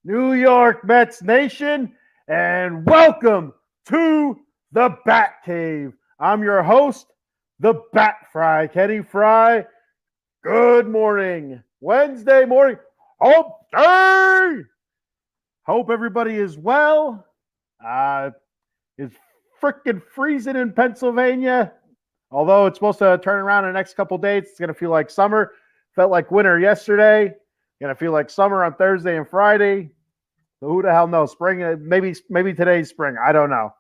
New York Mets Nation, and welcome to the Bat Cave. I'm your host, the Bat Frie, Kenny Fry. Good morning. Wednesday morning. Okay. Hope everybody is well. It's freaking freezing in Pennsylvania. Although it's supposed to turn around in the next couple days, it's going to feel like summer. Felt like winter yesterday. Going to feel like summer on Thursday and Friday. So who the hell knows? Spring, maybe today's spring. I don't know.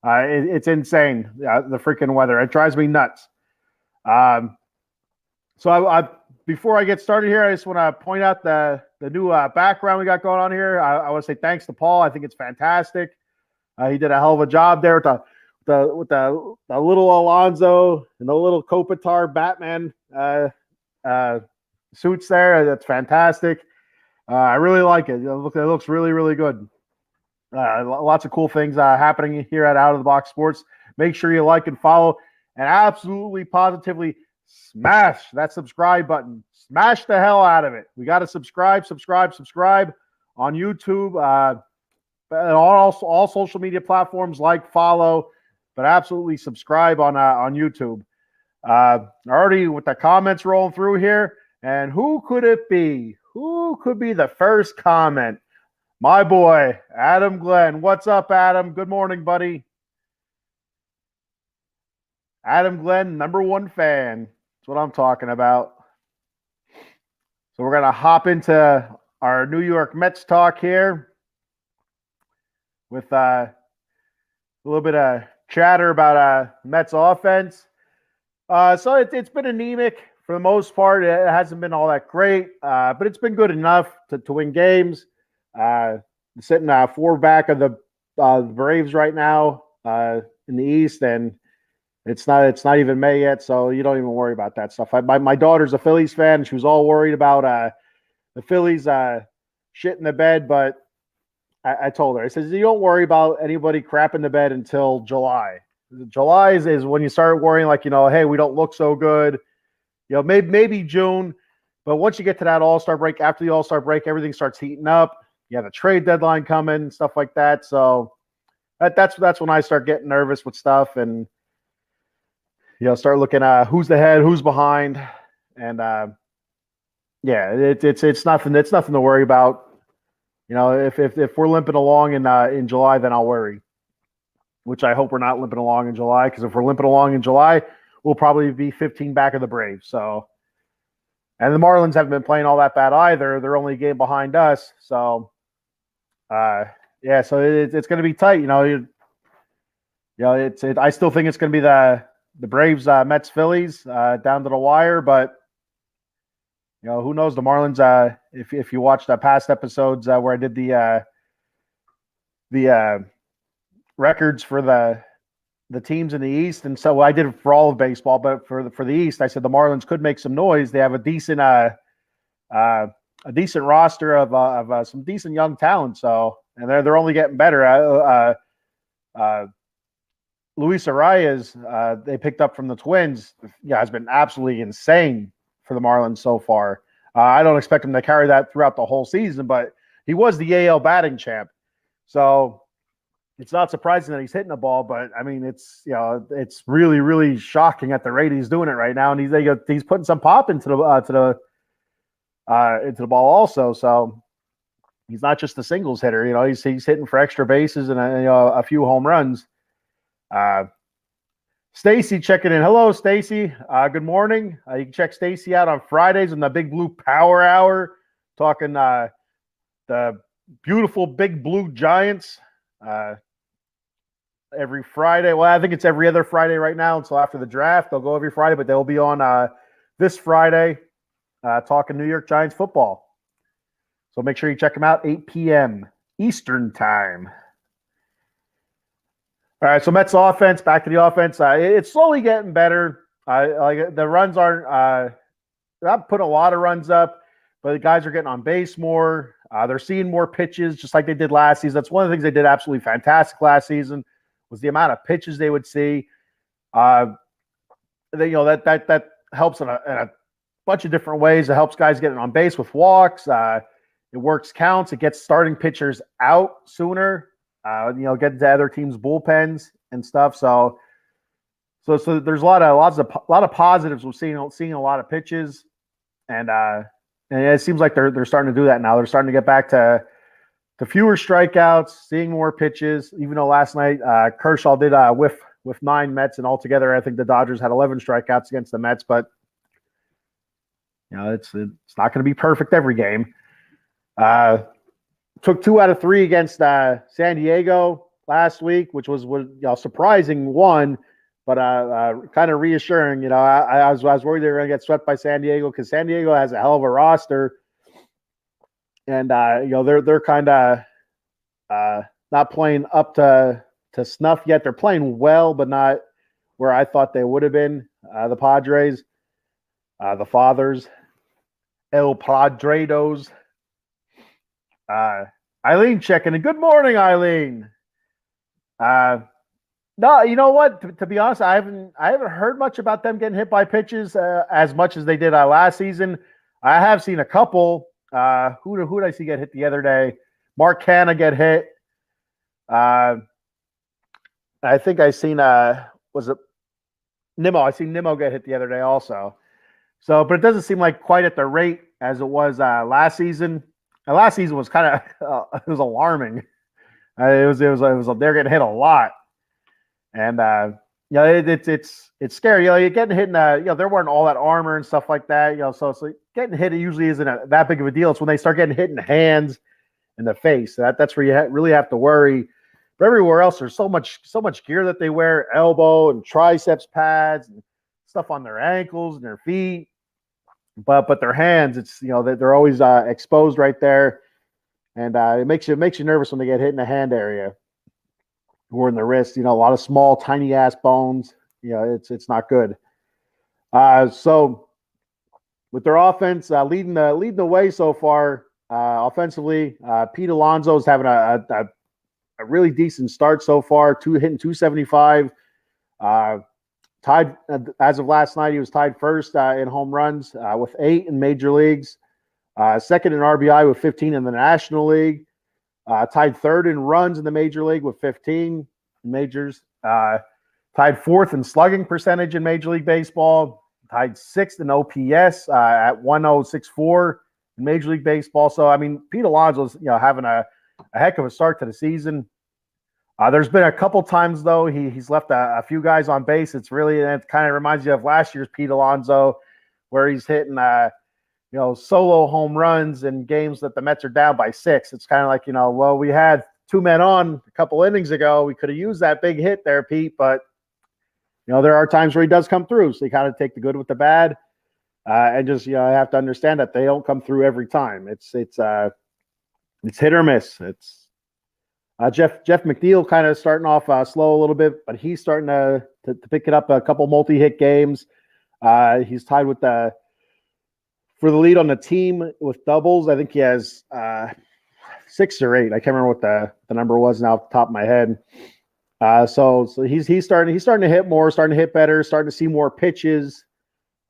It's insane, the freaking weather. It drives me nuts. So before I get started here, I just want to point out the new background we got going on here. I want to say thanks to Paul. I think it's fantastic. He did a hell of a job there with the little Alonzo and the little Kopitar Batman suits there. That's fantastic. I really like it. It looks really, really good. Lots of cool things happening here at Out of the Box Sports. Make sure you like and follow, and absolutely, positively smash that subscribe button. Smash the hell out of it. We got to subscribe on YouTube, and all social media platforms. Like, follow, but absolutely subscribe on YouTube. Already with the comments rolling through here, and who could it be? Who could be the first comment? My boy, Adam Glenn. What's up, Adam? Good morning, buddy. Adam Glenn, #1 fan. That's what I'm talking about. So we're going to hop into our New York Mets talk here with a little bit of chatter about Mets offense. So it's been anemic for the most part. It hasn't been all that great, but it's been good enough to win games. Sitting 4 back of the Braves right now in the East, and it's not even May yet, so you don't even worry about that stuff. My daughter's a Phillies fan. She was all worried about the Phillies shit in the bed, but I told her, I said, you don't worry about anybody crapping the bed until July. July is when you start worrying, like, hey, we don't look so good. Maybe June, but once you get to that All-Star break, after the All-Star break, everything starts heating up. You have a trade deadline coming, stuff like that. So that's when I start getting nervous with stuff, and start looking at who's ahead, who's behind, and it's nothing. It's nothing to worry about. If we're limping along in July, then I'll worry. Which I hope we're not limping along in July, because if we're limping along in July, we'll probably be 15 back of the Braves. So, and the Marlins haven't been playing all that bad either. They're only a game behind us. So, so it's going to be tight. I still think it's going to be the Braves, Mets, Phillies down to the wire. But who knows? The Marlins. If you watched past episodes where I did the records for the teams in the East, and so I did it for all of baseball, but for the East, I said the Marlins could make some noise. They have a decent roster of some decent young talent. So, and they're only getting better. Luis Arias, they picked up from the Twins, has been absolutely insane for the Marlins so far. I don't expect him to carry that throughout the whole season, but he was the AL batting champ, so it's not surprising that he's hitting the ball. But I mean, it's really, really shocking at the rate he's doing it right now, and he's putting some pop into the ball also. So he's not just a singles hitter. He's hitting for extra bases and a few home runs. Stacy checking in. Hello, Stacy. Good morning. You can check Stacy out on Fridays in the Big Blue Power Hour, talking the beautiful Big Blue Giants. Every Friday. Well, I think it's every other Friday right now until after the draft. They'll go every Friday, but they'll be on this Friday talking New York Giants football. So make sure you check them out, 8 p.m. Eastern time. All right, so Mets offense, back to the offense. It's slowly getting better. The runs aren't not putting a lot of runs up, but the guys are getting on base more. They're seeing more pitches, just like they did last season. That's one of the things they did absolutely fantastic last season, was the amount of pitches they would see. That helps in a bunch of different ways. It helps guys getting on base with walks. It works counts. It gets starting pitchers out sooner. Get to other teams' bullpens and stuff. So there's a lot of positives. We're seeing a lot of pitches, and it seems like they're starting to do that now. They're starting to get back to fewer strikeouts, seeing more pitches. Even though last night Kershaw did whiff 9 Mets, and altogether I think the Dodgers had 11 strikeouts against the Mets. But it's not going to be perfect every game. Took 2 out of 3 against San Diego last week, which was surprising one, but kind of reassuring. I was worried they were going to get swept by San Diego because San Diego has a hell of a roster, and they're kind of not playing up to snuff yet. They're playing well, but not where I thought they would have been. The Padres, the Fathers, El Padredos. Eileen checking in. Good morning, Eileen. No, you know what? To be honest, I haven't heard much about them getting hit by pitches as much as they did last season. I have seen a couple. Who did I see get hit the other day? Mark Canha get hit. I think I seen was it Nimmo? I seen Nimmo get hit the other day also. So, but it doesn't seem like quite at the rate as it was last season. Last season was kind of it was alarming. It was they're getting hit a lot, and it's scary. You're getting hit in there weren't all that armor and stuff like that. So getting hit, it usually isn't that big of a deal. It's when they start getting hit in the hands and the face that's where you really have to worry. But everywhere else, there's so much gear that they wear: elbow and triceps pads and stuff on their ankles and their feet. But their hands, it's they're always exposed right there, and it makes you nervous when they get hit in the hand area or in the wrist. A lot of small, tiny ass bones. It's not good. So with their offense leading the way so far offensively, Pete Alonso's having a really decent start so far. Hitting 275. Tied as of last night, he was tied first in home runs with 8 in major leagues, second in RBI with 15 in the National League, tied third in runs in the major league with 15 in majors, tied fourth in slugging percentage in Major League Baseball, tied 6th in OPS at 1.064 in Major League Baseball. So I mean, Pete Alonso's having a heck of a start to the season. There's been a couple times, though, he's left a few guys on base. It kind of reminds you of last year's Pete Alonso, where he's hitting, solo home runs in games that the Mets are down by 6. It's kind of like, we had 2 men on a couple innings ago. We could have used that big hit there, Pete, but, there are times where he does come through. So you kind of take the good with the bad and just, I have to understand that they don't come through every time. It's hit or miss. Jeff McNeil kind of starting off slow a little bit, but he's starting to pick it up a couple multi-hit games. He's tied with for the lead on the team with doubles. I think he has 6 or 8. I can't remember what the number was now off the top of my head. So he's starting to hit more, starting to hit better, starting to see more pitches.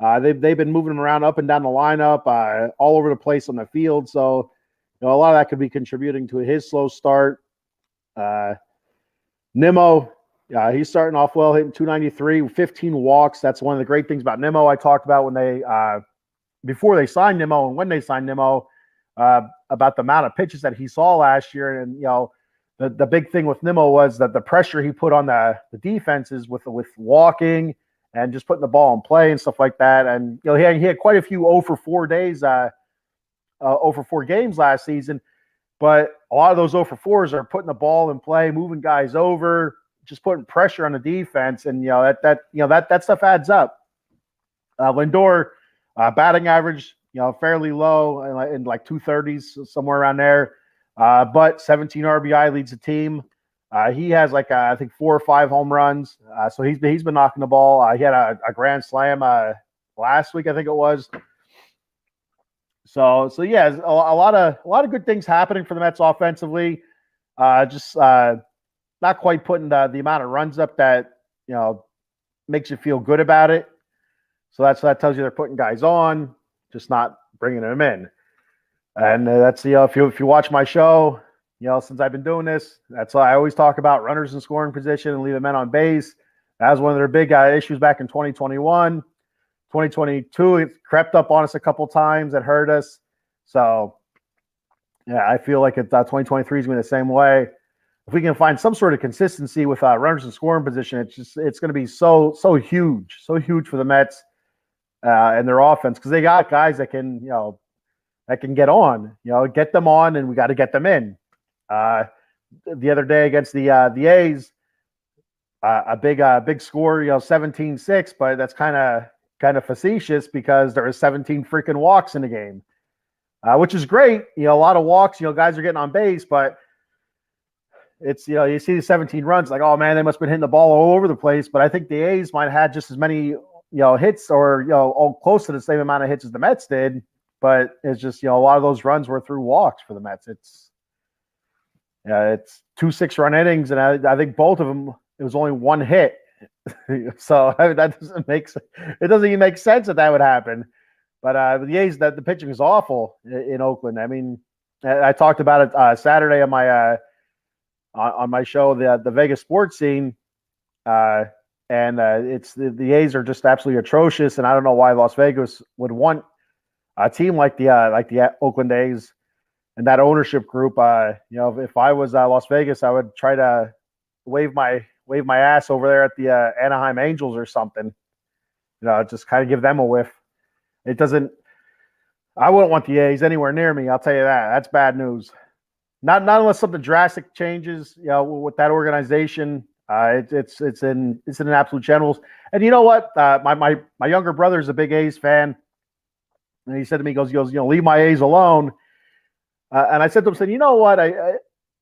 They've been moving him around up and down the lineup, all over the place on the field. So a lot of that could be contributing to his slow start. Nimmo, he's starting off well, hitting 293, 15 walks. That's one of the great things about Nimmo. I talked about when they before they signed Nimmo and when they signed Nimmo about the amount of pitches that he saw last year. And the big thing with Nimmo was that the pressure he put on the defenses with walking and just putting the ball in play and stuff like that. And he had quite a few 0 for 4 days, 0 for 4 games last season. But a lot of those 0 for 4s are putting the ball in play, moving guys over, just putting pressure on the defense, and that stuff adds up. Lindor, batting average, fairly low in like 230s, somewhere around there. But 17 RBI leads the team. He has I think 4 or 5 home runs. So he's been knocking the ball. He had a grand slam last week, I think it was. So yeah, a lot of good things happening for the Mets offensively. Just not quite putting the amount of runs up that makes you feel good about it. So that tells you they're putting guys on, just not bringing them in. And that's if you watch my show, since I've been doing this, that's why I always talk about runners in scoring position and leaving men on base. That was one of their big issues back in 2021. 2022, it crept up on us a couple times. It hurt us. So, yeah, I feel like 2023 is going to be the same way. If we can find some sort of consistency with runners in scoring position, it's going to be so huge for the Mets and their offense, because they got guys that can get on, get them on, and we got to get them in. The other day against the A's, a big score, 17-6, but that's kind of facetious because there was 17 freaking walks in the game, which is great. A lot of walks, guys are getting on base, but it's, you see the 17 runs, like, oh man, they must have been hitting the ball all over the place. But I think the A's might have had just as many, hits, or, all close to the same amount of hits as the Mets did. But it's just, a lot of those runs were through walks for the Mets. It's 2 6-run innings, and I think both of them, it was only one hit. So that doesn't even make sense that would happen. But the A's, the pitching is awful in Oakland. I mean, I talked about it Saturday on my show, the Vegas sports scene, and it's the A's are just absolutely atrocious, and I don't know why Las Vegas would want a team like the Oakland A's and that ownership group. If I was Las Vegas, I would try to wave my ass over there at the Anaheim Angels or something. Just kind of give them a whiff. It doesn't. I wouldn't want the A's anywhere near me. I'll tell you that. That's bad news. Not unless something drastic changes, with that organization. It's in an absolute shambles. And you know what? My younger brother is a big A's fan, and he said to me, he goes, leave my A's alone. And I said to him, you know what? I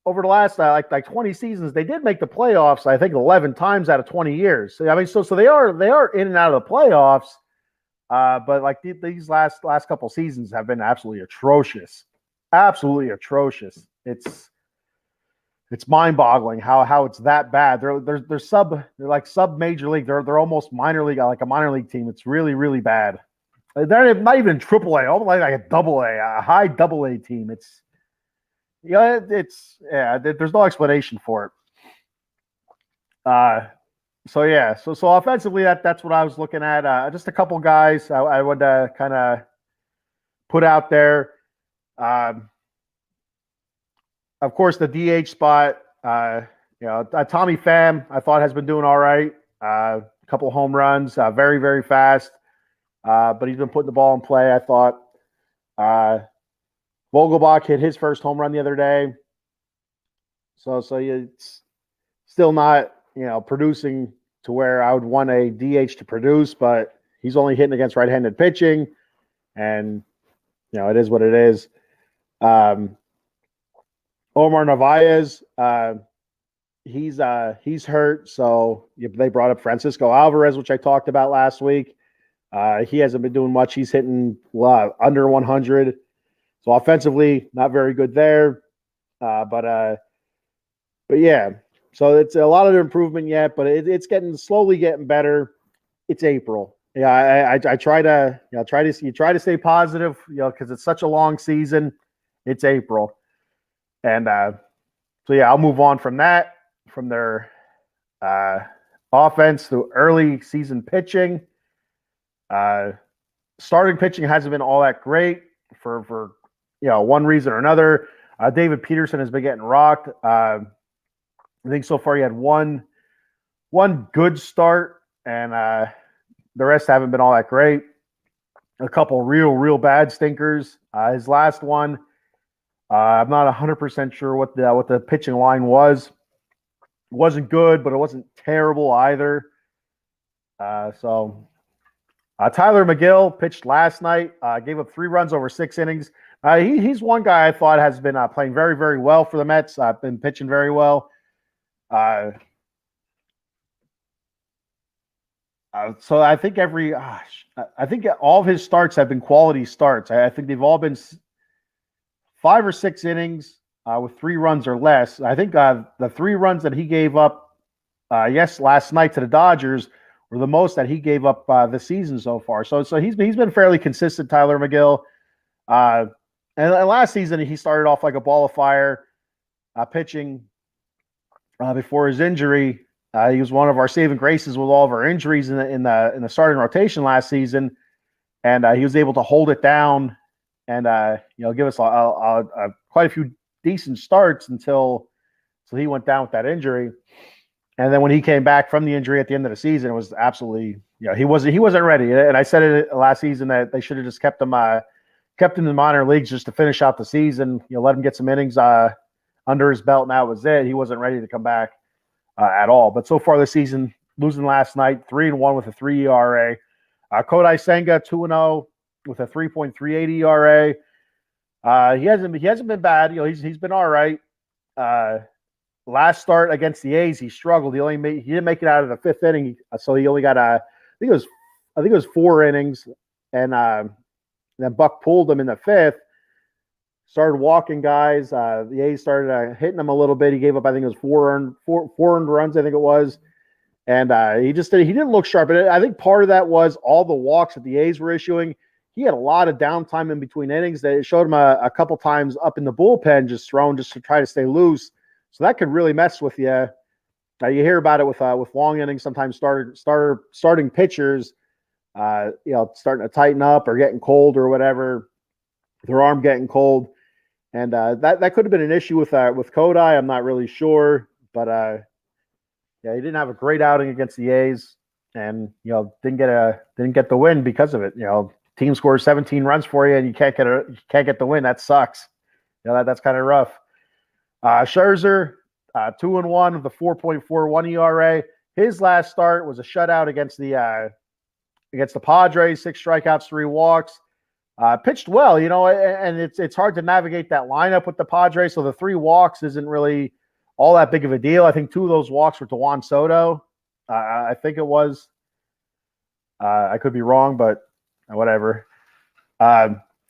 over the last like 20 seasons, they did make the playoffs, I think 11 times out of 20 years. So, I mean, so they are in and out of the playoffs. But like these last couple seasons have been absolutely atrocious. Absolutely atrocious. It's mind-boggling how it's that bad. They're sub major league. They're almost minor league, like a minor league team. It's really, really bad. They're not even AAA, almost like a AA, a high AA team. There's no explanation for it. So offensively, that's what I was looking at. Just a couple guys I would kind of put out there. Of course, the DH spot. Tommy Pham, I thought, has been doing all right. A couple home runs, very, very fast. But he's been putting the ball in play, I thought. Vogelbach hit his first home run the other day. So it's still not, producing to where I would want a DH to produce, but he's only hitting against right-handed pitching, and, it is what it is. Omar Narvaez, he's hurt, so they brought up Francisco Alvarez, which I talked about last week. He hasn't been doing much. He's hitting under 100. So offensively, not very good there. But yeah, so it's a lot of improvement yet, but it's slowly getting better. It's April. Yeah, I try to stay positive, because it's such a long season. It's April. And so yeah, I'll move on from that, from their offense to early season pitching. Starting pitching hasn't been all that great for one reason or another. David Peterson has been getting rocked. I think so far he had one good start, and the rest haven't been all that great. A couple real bad stinkers. His last one, I'm not 100% sure what the pitching line was. It wasn't good, but it wasn't terrible either. Tyler McGill pitched last night, gave up 3 runs over 6 innings. He's one guy I thought has been playing very, very well for the Mets. Been pitching very well. So I think I think all of his starts have been quality starts. I think they've all been 5 or 6 innings with 3 runs or less. I think the 3 runs that he gave up, last night to the Dodgers, were the most that he gave up this season so far. So he's been fairly consistent, Tyler McGill. And last season, he started off like a ball of fire, pitching before his injury. He was one of our saving graces with all of our injuries in the starting rotation last season, and he was able to hold it down and give us quite a few decent starts until he went down with that injury. And then when he came back from the injury at the end of the season, it was absolutely he wasn't ready. And I said it last season that they should have just kept him in the minor leagues just to finish out the season. Let him get some innings under his belt, and that was it. He wasn't ready to come back at all. But so far this season, losing last night, 3-1 with a 3 ERA. Kodai Senga 2-0 with a 3.38 ERA. He hasn't been bad. He's been all right. Last start against the A's, he struggled. He didn't make it out of the fifth inning, so he only got I think it was 4 innings, and then Buck pulled him in the fifth. Started walking guys. The A's started hitting him a little bit. He gave up, I think it was four earned runs, I think it was, and he didn't look sharp. But I think part of that was all the walks that the A's were issuing. He had a lot of downtime in between innings. They showed him a couple times up in the bullpen, just throwing just to try to stay loose. So that could really mess with you. You hear about it with long innings. Sometimes starting pitchers, starting to tighten up or getting cold or whatever, their arm getting cold, and that could have been an issue with Kodai. I'm not really sure, but he didn't have a great outing against the A's, and didn't get the win because of it. Team scores 17 runs for you, and you can't get the win. That sucks. That's kind of rough. Scherzer, 2-1 with a 4.41 ERA. His last start was a shutout against the Padres, 6 strikeouts, 3 walks. Pitched well, and it's hard to navigate that lineup with the Padres. So the 3 walks isn't really all that big of a deal. I think 2 of those walks were to Juan Soto. I think it was. I could be wrong, but whatever.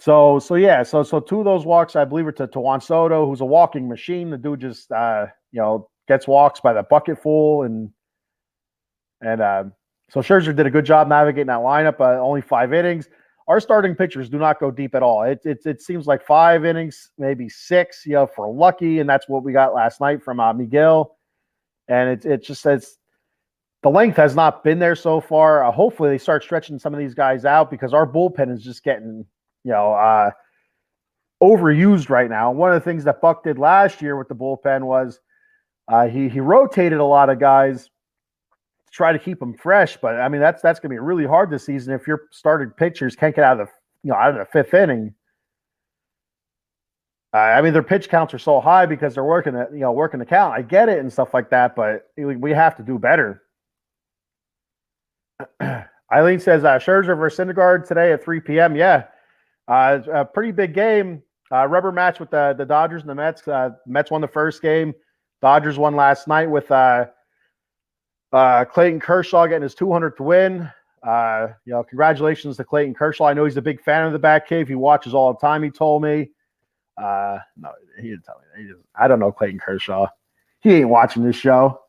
So 2 of those walks, I believe, are to Juan Soto, who's a walking machine. The dude just gets walks by the bucketful, and so Scherzer did a good job navigating that lineup. Only 5 innings. Our starting pitchers do not go deep at all. It seems like 5 innings, maybe 6, for lucky, and that's what we got last night from Miguel. And it just says the length has not been there so far. Hopefully they start stretching some of these guys out, because our bullpen is just getting overused right now. One of the things that Buck did last year with the bullpen was he rotated a lot of guys to try to keep them fresh. But I mean, that's going to be really hard this season if your starting pitchers can't get out of the 5th inning. I mean, their pitch counts are so high because they're working the count. I get it and stuff like that, but we have to do better. Eileen says Scherzer versus Syndergaard today at 3 p.m. Yeah, a pretty big game. Rubber match with the Dodgers and the Mets. Mets won the first game. Dodgers won last night with Clayton Kershaw getting his 200th win. Congratulations to Clayton Kershaw. I know he's a big fan of the Batcave. He watches all the time, he told me. No, he didn't tell me. I don't know Clayton Kershaw. He ain't watching this show.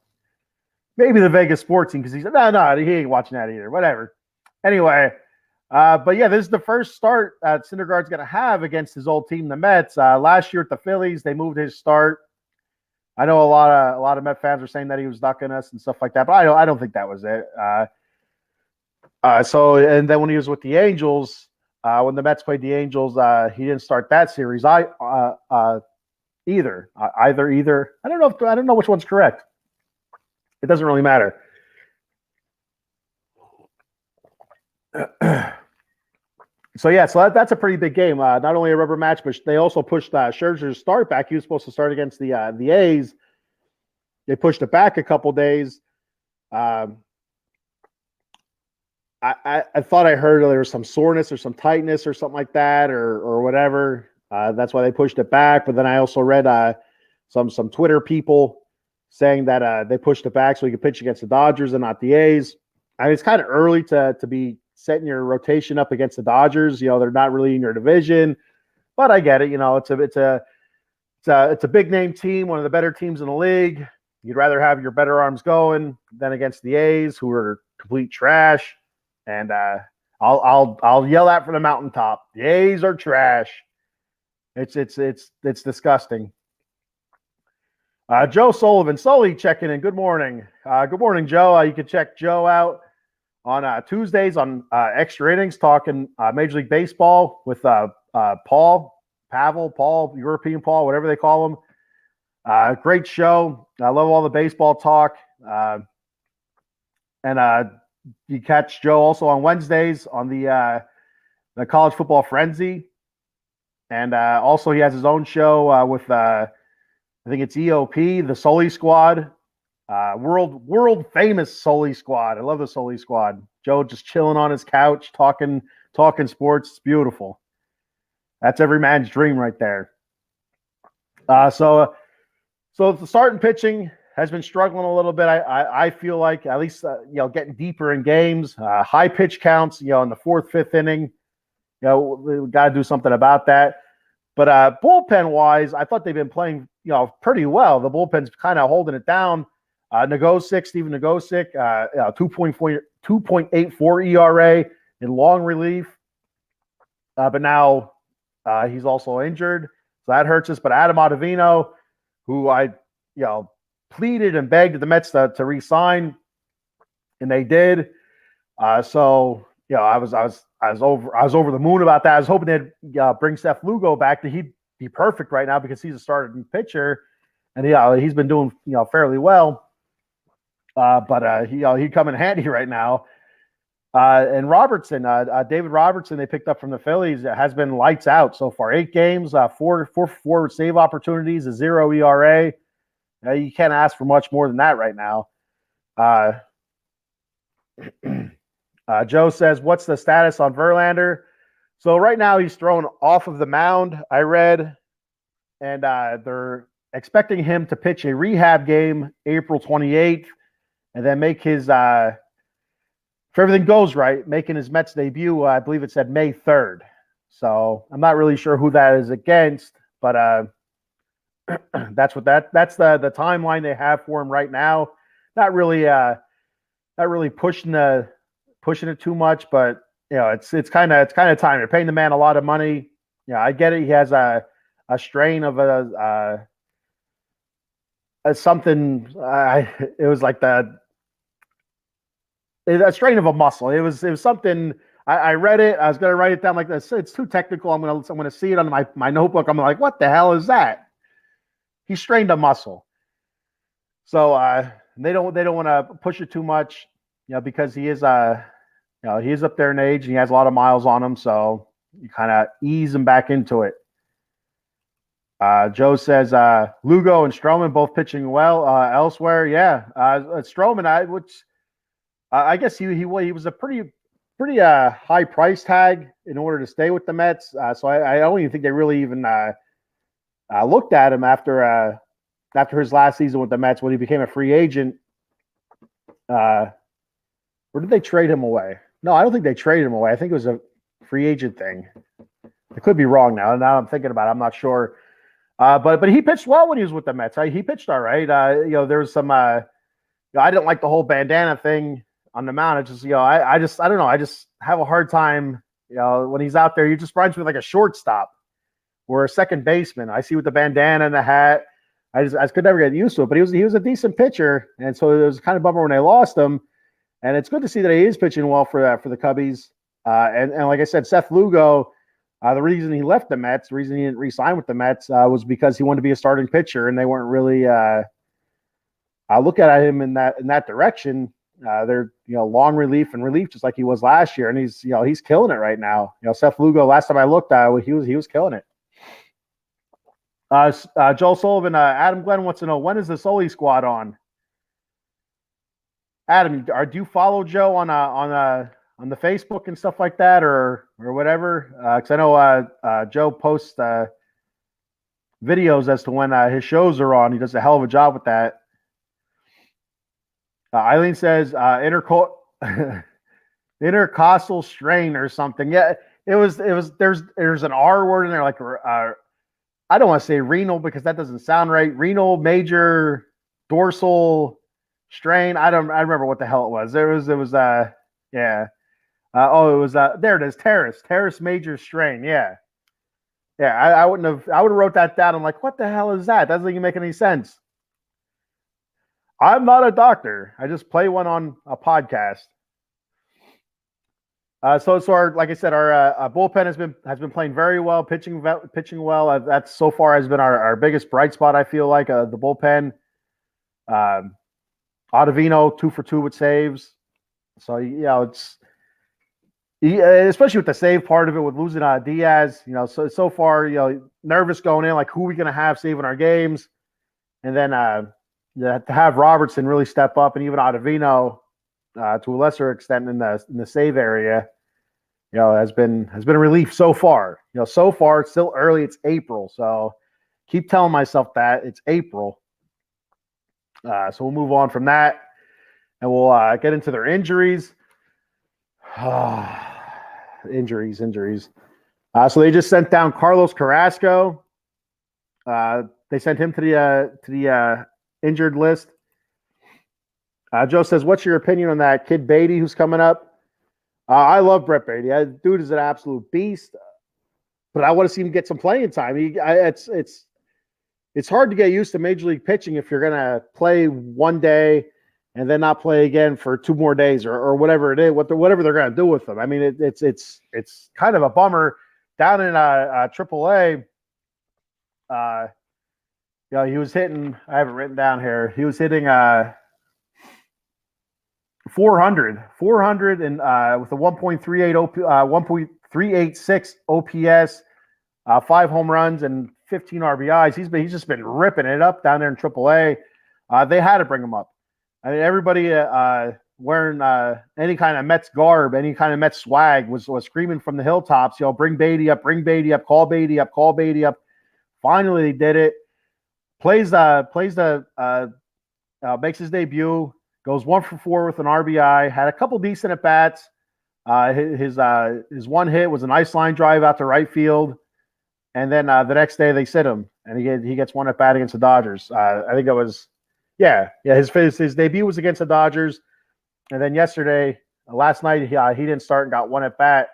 Maybe the Vegas sports team, because he said, no, he ain't watching that either. Whatever. Anyway, but yeah, this is the first start Syndergaard's going to have against his old team, the Mets. Last year at the Phillies, they moved his start. I know a lot of Met fans are saying that he was ducking us and stuff like that, but I don't think that was it. And then when he was with the Angels, when the Mets played the Angels, he didn't start that series. Either. I don't know which one's correct. It doesn't really matter. So that's a pretty big game. Not only a rubber match, but they also pushed Scherzer's start back. He was supposed to start against the A's. They pushed it back a couple days. I thought I heard there was some soreness or some tightness or something like that, or whatever. That's why they pushed it back. But then I also read some Twitter people saying that they pushed it back so he could pitch against the Dodgers and not the A's. I mean, it's kind of early to be setting your rotation up against the Dodgers. They're not really in your division, but I get it. It's a big name team, one of the better teams in the league. You'd rather have your better arms going than against the A's, who are complete trash. And I'll yell that from the mountaintop. The A's are trash. It's disgusting. Joe Sullivan, Sully checking in. Good morning. Good morning, Joe. You can check Joe out on Tuesdays on Extra Innings, talking Major League Baseball with Paul, European Paul, whatever they call him. Great show. I love all the baseball talk. And you catch Joe also on Wednesdays on the College Football Frenzy. And also he has his own show with I think it's EOP, the Sully Squad, world famous Sully Squad. I love the Sully Squad. Joe just chilling on his couch, talking sports. It's beautiful. That's every man's dream right there. So the starting pitching has been struggling a little bit. I feel like at least getting deeper in games, high pitch counts. In the fourth, fifth inning, we got to do something about that. But bullpen wise, I thought they've been playing pretty well. The bullpen's kind of holding it down. Stephen Nagosic, 2.84 ERA in long relief. But now he's also injured, so that hurts us. But Adam Ottavino, who I pleaded and begged the Mets to re-sign, and they did. So I was over the moon about that. I was hoping they'd bring Seth Lugo back. He'd be perfect right now because he's a starting pitcher, and he's been doing fairly well. But he'd come in handy right now. And Robertson, David Robertson, they picked up from the Phillies, has been lights out so far. 8 games, four save opportunities, a 0 ERA. You can't ask for much more than that right now. Joe says, what's the status on Verlander? So right now he's thrown off of the mound, I read, and they're expecting him to pitch a rehab game April 28th and then make his, if everything goes right, making his Mets debut, I believe it said May 3rd. So I'm not really sure who that is against, but that's the timeline they have for him right now. Not really pushing it too much, but it's kind of time. You're paying the man a lot of money. I get it. He has a strain of something. It was like a strain of a muscle. It was something. I read it. I was gonna write it down like this. It's too technical. I'm gonna see it on my notebook. I'm like, what the hell is that? He strained a muscle. So they don't want to push it too much, because he is he is up there in age and he has a lot of miles on him. So you kind of ease him back into it. Joe says Lugo and Stroman both pitching well elsewhere. Yeah, Stroman, I guess he was a pretty high price tag in order to stay with the Mets. So I don't even think they really even looked at him after his last season with the Mets when he became a free agent. Or did they trade him away? No, I don't think they traded him away. I think it was a free agent thing. I could be wrong now. Now I'm thinking about it. I'm not sure. But he pitched well when he was with the Mets. He pitched all right. There was some. I didn't like the whole bandana thing on the mound. It just, I don't know. I just have a hard time. When he's out there, he just reminds me like a shortstop or a second baseman. I see with the bandana and the hat. I could never get used to it. But he was a decent pitcher, and so it was kind of a bummer when they lost him. And it's good to see that he is pitching well for the Cubbies. And like I said, Seth Lugo. The reason he left the Mets, the reason he didn't re-sign with the Mets, was because he wanted to be a starting pitcher, and they weren't really looking at him in that direction. They're long relief and relief, just like he was last year, and he's killing it right now. Seth Lugo. Last time I looked, he was killing it. Joel Sullivan, Adam Glenn wants to know, when is the Sully Squad on? Adam, do you follow Joe on the Facebook and stuff like that, or whatever? Because I know Joe posts videos as to when his shows are on. He does a hell of a job with that. Eileen says intercostal strain or something. Yeah, it was. There's an R word in there, like I don't want to say renal because that doesn't sound right. Renal major dorsal strain. I remember what the hell it was. It was yeah. It was there it is. Teres major strain. Yeah. Yeah, I wouldn't have. I would have wrote that down. I'm like, what the hell is that? That doesn't even make any sense. I'm not a doctor. I just play one on a podcast. So our, like I said, our bullpen has been playing very well, pitching well. That's so far has been our biggest bright spot. I feel like the bullpen. Um, Ottavino 2 for 2 with saves. So it's especially with the save part of it with losing Diaz. So far nervous going in, like who are we going to have saving our games, and then to have Robertson really step up, and even Ottavino to a lesser extent in the save area. Has been a relief so far. So far it's still early. It's April, so keep telling myself that it's April. So we'll move on from that, and we'll get into their injuries. Injuries. So they just sent down Carlos Carrasco. They sent him to the injured list. Joe says, "What's your opinion on that kid Beatty who's coming up?" I love Brett Beatty. Dude is an absolute beast, but I want to see him get some playing time. It's hard to get used to major league pitching if you're going to play one day and then not play again for 2 more days or whatever it is, whatever they're going to do with them. I mean, it's kind of a bummer. Down in AAA, he was hitting. I have it written down here. He was hitting 400 and with a 1.386 OPS, 5 home runs and 15 RBIs. He's just been ripping it up down there in AAA. They had to bring him up. I mean, everybody wearing any kind of Mets garb, any kind of Mets swag was screaming from the hilltops, bring Beatty up, call Beatty up. Finally, they did it. Makes his debut, goes 1 for 4 with an RBI, had a couple decent at bats. His one hit was a nice line drive out to right field. And then the next day they sit him, and he gets 1 at bat against the Dodgers. I think it was, his debut was against the Dodgers, and then last night he didn't start and got 1 at bat.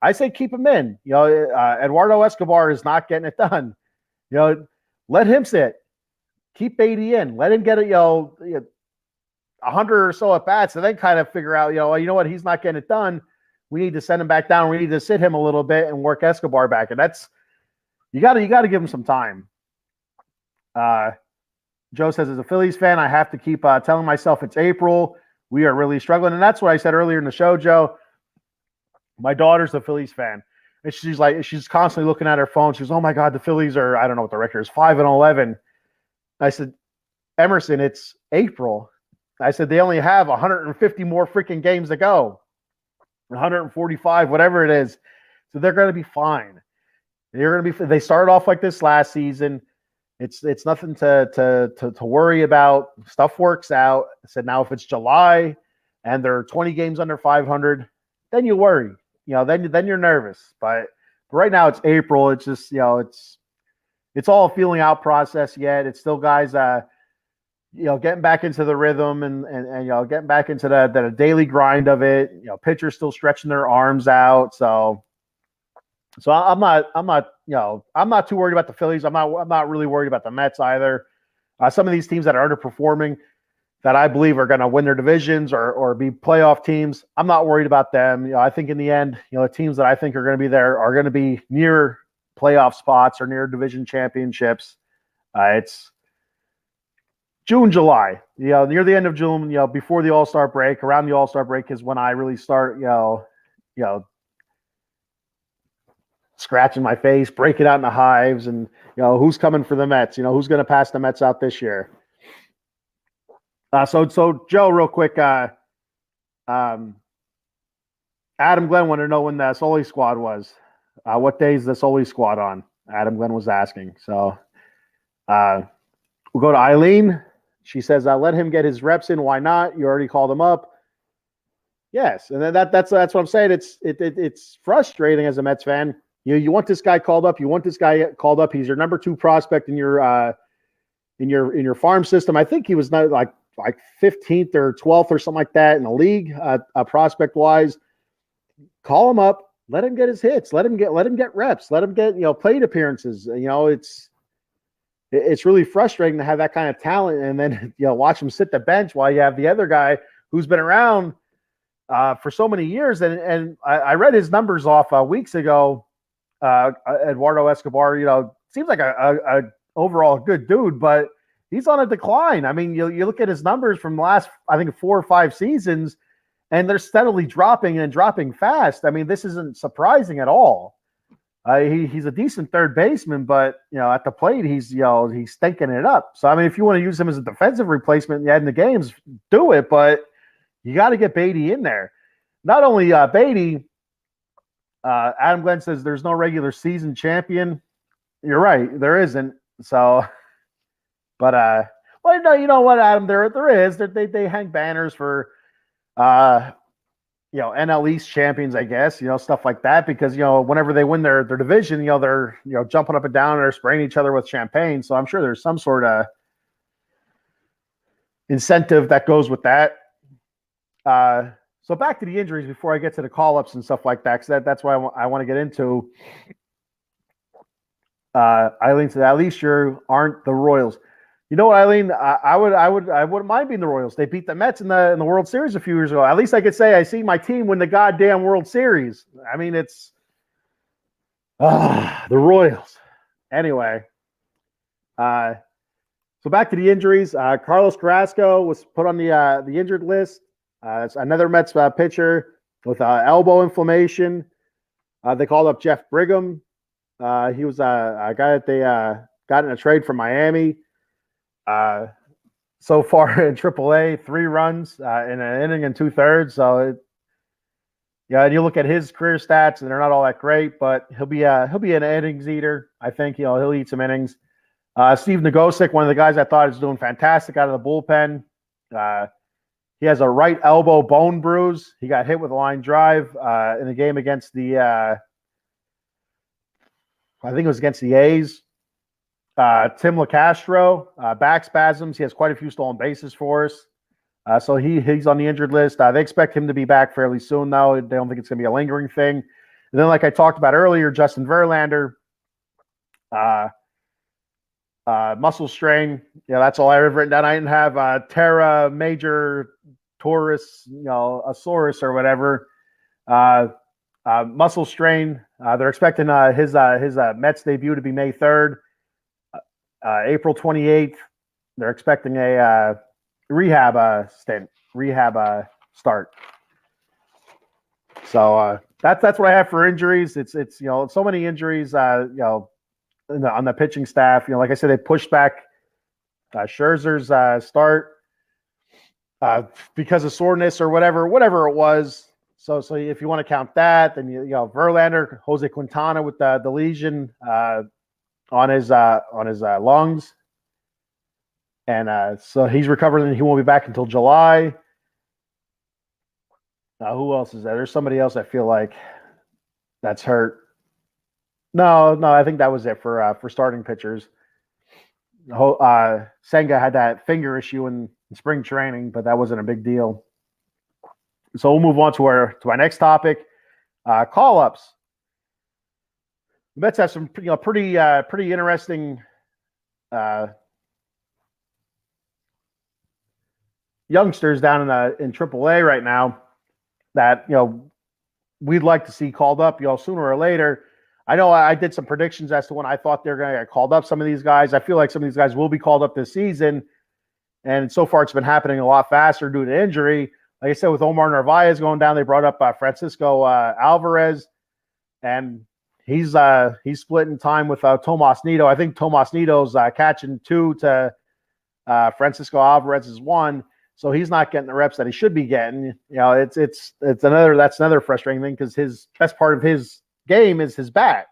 I say keep him in. Eduardo Escobar is not getting it done. Let him sit. Keep Beatty in. Let him get 100 or so at bats, and then kind of figure out, you know what, he's not getting it done. We need to send him back down. We need to sit him a little bit and work Escobar back, and that's. You got to give him some time. Joe says, as a Phillies fan, I have to keep telling myself it's April. We are really struggling. And that's what I said earlier in the show, Joe. My daughter's a Phillies fan. And she's constantly looking at her phone. She goes, oh my God, the Phillies are, I don't know what the record is, 5-11. I said, Emerson, it's April. I said, they only have 150 more freaking games to go. 145, whatever it is. So they're going to be fine. They started off like this last season. It's nothing to worry about. Stuff works out. I said, now if it's July and there are 20 games under 500, then you worry. Then you're nervous. But right now it's April. It's just it's all a feeling out process yet. It's still guys getting back into the rhythm and getting back into the daily grind of it. Pitchers still stretching their arms out. So I'm not too worried about the Phillies. I'm not really worried about the Mets either. Some of these teams that are underperforming that I believe are going to win their divisions or be playoff teams, I'm not worried about them. I think in the end, the teams that I think are going to be there are going to be near playoff spots or near division championships. It's June, July, near the end of June, before the All-Star break, around the All-Star break is when I really start, scratching my face, breaking out into hives, and who's coming for the Mets? Who's going to pass the Mets out this year? So Joe, real quick, Adam Glenn wanted to know when the Soli squad was. What day is the Soli squad on? Adam Glenn was asking. So we'll go to Eileen. She says, let him get his reps in. Why not? You already called him up. Yes, and then that's what I'm saying. It's frustrating as a Mets fan. You want this guy called up. He's your number 2 prospect in your farm system. I think he was not like 15th or 12th or something like that in the league, prospect wise. Call him up. let him get his hits. Let him get reps. Let him get plate appearances. It's really frustrating to have that kind of talent and then watch him sit the bench while you have the other guy who's been around for so many years. And I read his numbers off weeks ago. Eduardo Escobar, seems like a overall good dude, but he's on a decline. I mean, you look at his numbers from the last, I think, 4 or 5 seasons, and they're steadily dropping and dropping fast. I mean, this isn't surprising at all. He's a decent third baseman, but at the plate he's stinking it up. So I mean, if you want to use him as a defensive replacement in the games, do it. But you got to get Beatty in there. Not only Beatty. Adam Glenn says there's no regular season champion. You're right, there isn't. So, but well, no, you know what, Adam? There is. They hang banners for NL East champions, I guess, stuff like that, because whenever they win their division, they're jumping up and down, or spraying each other with champagne. So I'm sure there's some sort of incentive that goes with that. So back to the injuries before I get to the call-ups and stuff like that, because that's why I want to get into. Eileen said, "At least you aren't the Royals." You know what, Eileen? I wouldn't mind being the Royals. They beat the Mets in the World Series a few years ago. At least I could say I see my team win the goddamn World Series. I mean, it's the Royals. Anyway, so back to the injuries. Carlos Carrasco was put on the injured list. It's another Mets pitcher with elbow inflammation. They called up Jeff Brigham. He was a guy that they got in a trade from Miami. So far in AAA, 3 runs in an inning and 2/3. So, and you look at his career stats, and they're not all that great. But he'll be an innings eater. I think he'll eat some innings. Steve Nagosic, one of the guys I thought was doing fantastic out of the bullpen. He has a right elbow bone bruise. He got hit with a line drive in the game against the, I think it was against the A's. Tim LaCastro, back spasms. He has quite a few stolen bases for us. So he's on the injured list. They expect him to be back fairly soon, though. They don't think it's going to be a lingering thing. And then, like I talked about earlier, Justin Verlander, muscle strain. That's all I have written down. I didn't have Terra Major Taurus, a Saurus or whatever. Muscle strain. They're expecting his Mets debut to be May 3rd. April 28th, they're expecting a rehab start. So that's what I have for injuries. It's so many injuries. On the pitching staff. Like I said, they pushed back Scherzer's start because of soreness or whatever it was. So if you want to count that, then Verlander, Jose Quintana with the lesion on his lungs, and so he's recovering and he won't be back until July. Who else is there? There's somebody else I feel like that's hurt. No, I think that was it for starting pitchers. Senga had that finger issue in spring training, but that wasn't a big deal. So we'll move on to our next topic, call-ups. The Mets have some pretty interesting youngsters down in AAA right now that we'd like to see called up sooner or later. I know I did some predictions as to when I thought they're going to get called up. Some of these guys, I feel like some of these guys will be called up this season, and so far it's been happening a lot faster due to injury. Like I said, with Omar Narvaez going down, they brought up Francisco Alvarez, and he's splitting time with Tomas Nido. I think Tomas Nido's catching 2 to Francisco Alvarez's 1, so he's not getting the reps that he should be getting. That's another frustrating thing, because his best part of his game is his bat,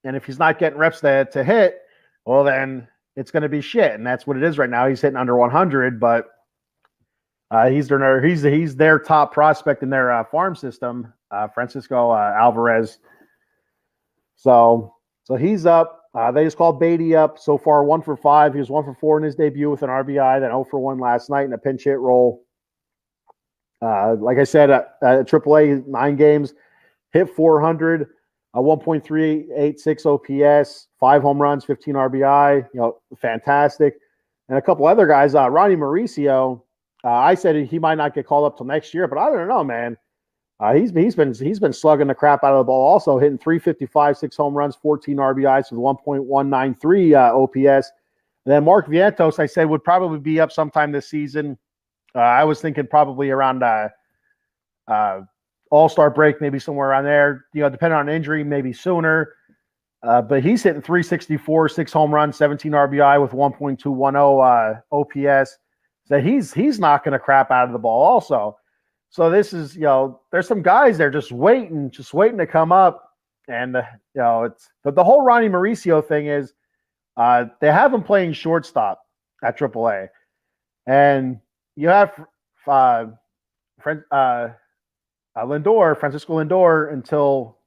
and if he's not getting reps to hit, well, then it's going to be shit, and that's what it is right now. He's hitting under 100, but he's their top prospect in their farm system, Francisco Alvarez. So he's up. They just called Beatty up. So far, 1 for 5. He was 1 for 4 in his debut with an RBI, then 0 for 1 last night in a pinch hit role. Like I said, AAA 9 games, hit 400, 1.386 OPS, 5 home runs, 15 RBI. Fantastic. And a couple other guys, Ronnie Mauricio. I said he might not get called up till next year, but I don't know, man. He's been slugging the crap out of the ball. Also hitting 355, 6 home runs, 14 RBIs with 1.193 OPS. And then Mark Vientos, I said would probably be up sometime this season. I was thinking probably around All-Star break, maybe somewhere around there. Depending on injury, maybe sooner. But he's hitting 364, 6 home runs, 17 RBI with 1.210 OPS. So he's knocking the crap out of the ball also. So this is, there's some guys there just waiting to come up. And, it's but the whole Ronnie Mauricio thing is they have him playing shortstop at AAA. And you have Francisco Lindor until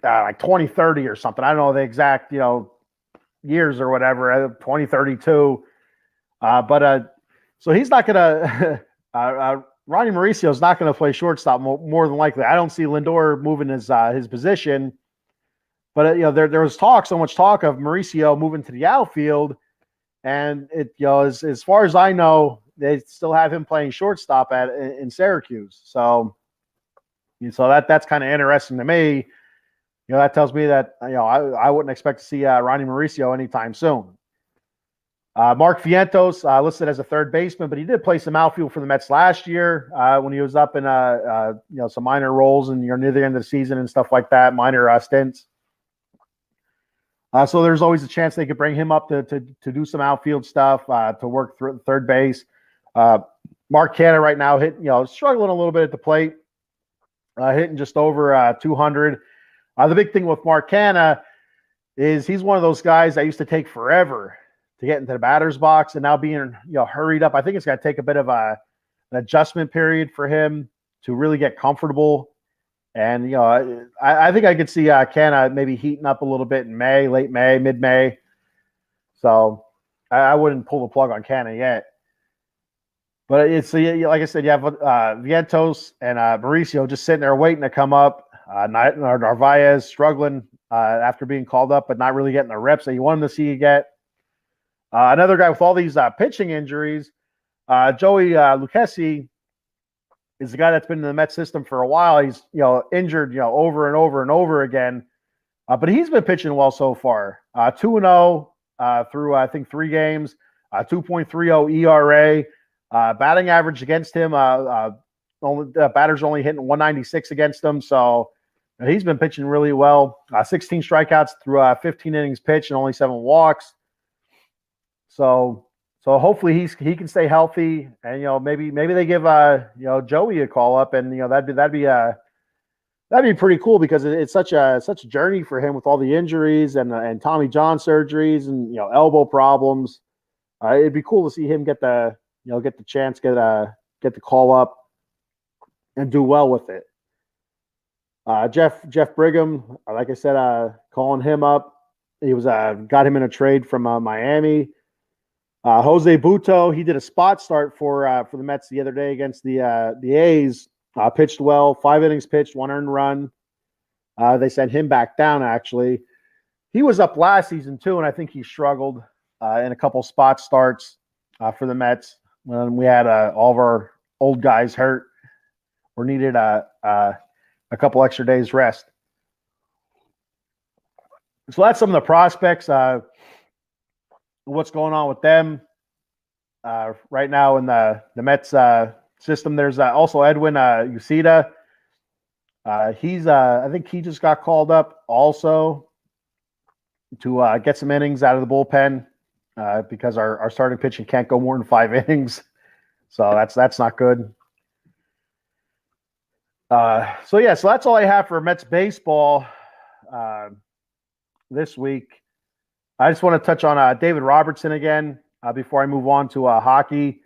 like 2030 or something. I don't know the exact, years or whatever, 2032. So he's not going to Ronnie Mauricio is not going to play shortstop more than likely. I don't see Lindor moving his position. But there was so much talk of Mauricio moving to the outfield, and as far as I know, they still have him playing shortstop in Syracuse. So that's kind of interesting to me. That tells me that I wouldn't expect to see Ronnie Mauricio anytime soon. Mark Vientos listed as a third baseman, but he did play some outfield for the Mets last year when he was up in some minor roles and near the end of the season and stuff like that, minor stints. So there's always a chance they could bring him up to do some outfield stuff, to work through third base. Mark Canha right now struggling a little bit at the plate, hitting just over 200. The big thing with Mark Canha is he's one of those guys that used to take forever to get into the batter's box, and now being hurried up. I think it's going to take a bit of an adjustment period for him to really get comfortable. And I think I could see Canha maybe heating up a little bit in May, late May, mid May. So I wouldn't pull the plug on Canha yet. But it's like I said, you have Vientos and Mauricio just sitting there waiting to come up. Narvaez struggling after being called up, but not really getting the reps that you want him to see you get. Another guy with all these pitching injuries, Joey Lucchesi, is the guy that's been in the Mets system for a while. He's injured over and over and over again, but he's been pitching well so far. 2-0 through I think 3 games, 2.30 ERA, batting average against him. Batters only hitting 196 against him, so he's been pitching really well. 16 strikeouts through 15 innings pitched and only 7 walks. So hopefully he can stay healthy, and maybe they give Joey a call up, and that'd be pretty cool, because it's such a journey for him with all the injuries and Tommy John surgeries and elbow problems. It'd be cool to see him get the chance, get the call up and do well with it. Jeff Brigham, like I said, calling him up. He was got him in a trade from Miami. Jose Butto, he did a spot start for the Mets the other day against the A's. Pitched well, 5 innings pitched, 1 earned run. They sent him back down, actually. He was up last season, too, and I think he struggled in a couple spot starts for the Mets when we had all of our old guys hurt or needed a couple extra days rest. So that's some of the prospects. What's going on with them right now in the Mets system. There's also Edwin Uceda. I think he just got called up also to get some innings out of the bullpen because our starting pitching can't go more than 5 innings. So that's not good. So that's all I have for Mets baseball this week. I just want to touch on David Robertson again before I move on to hockey.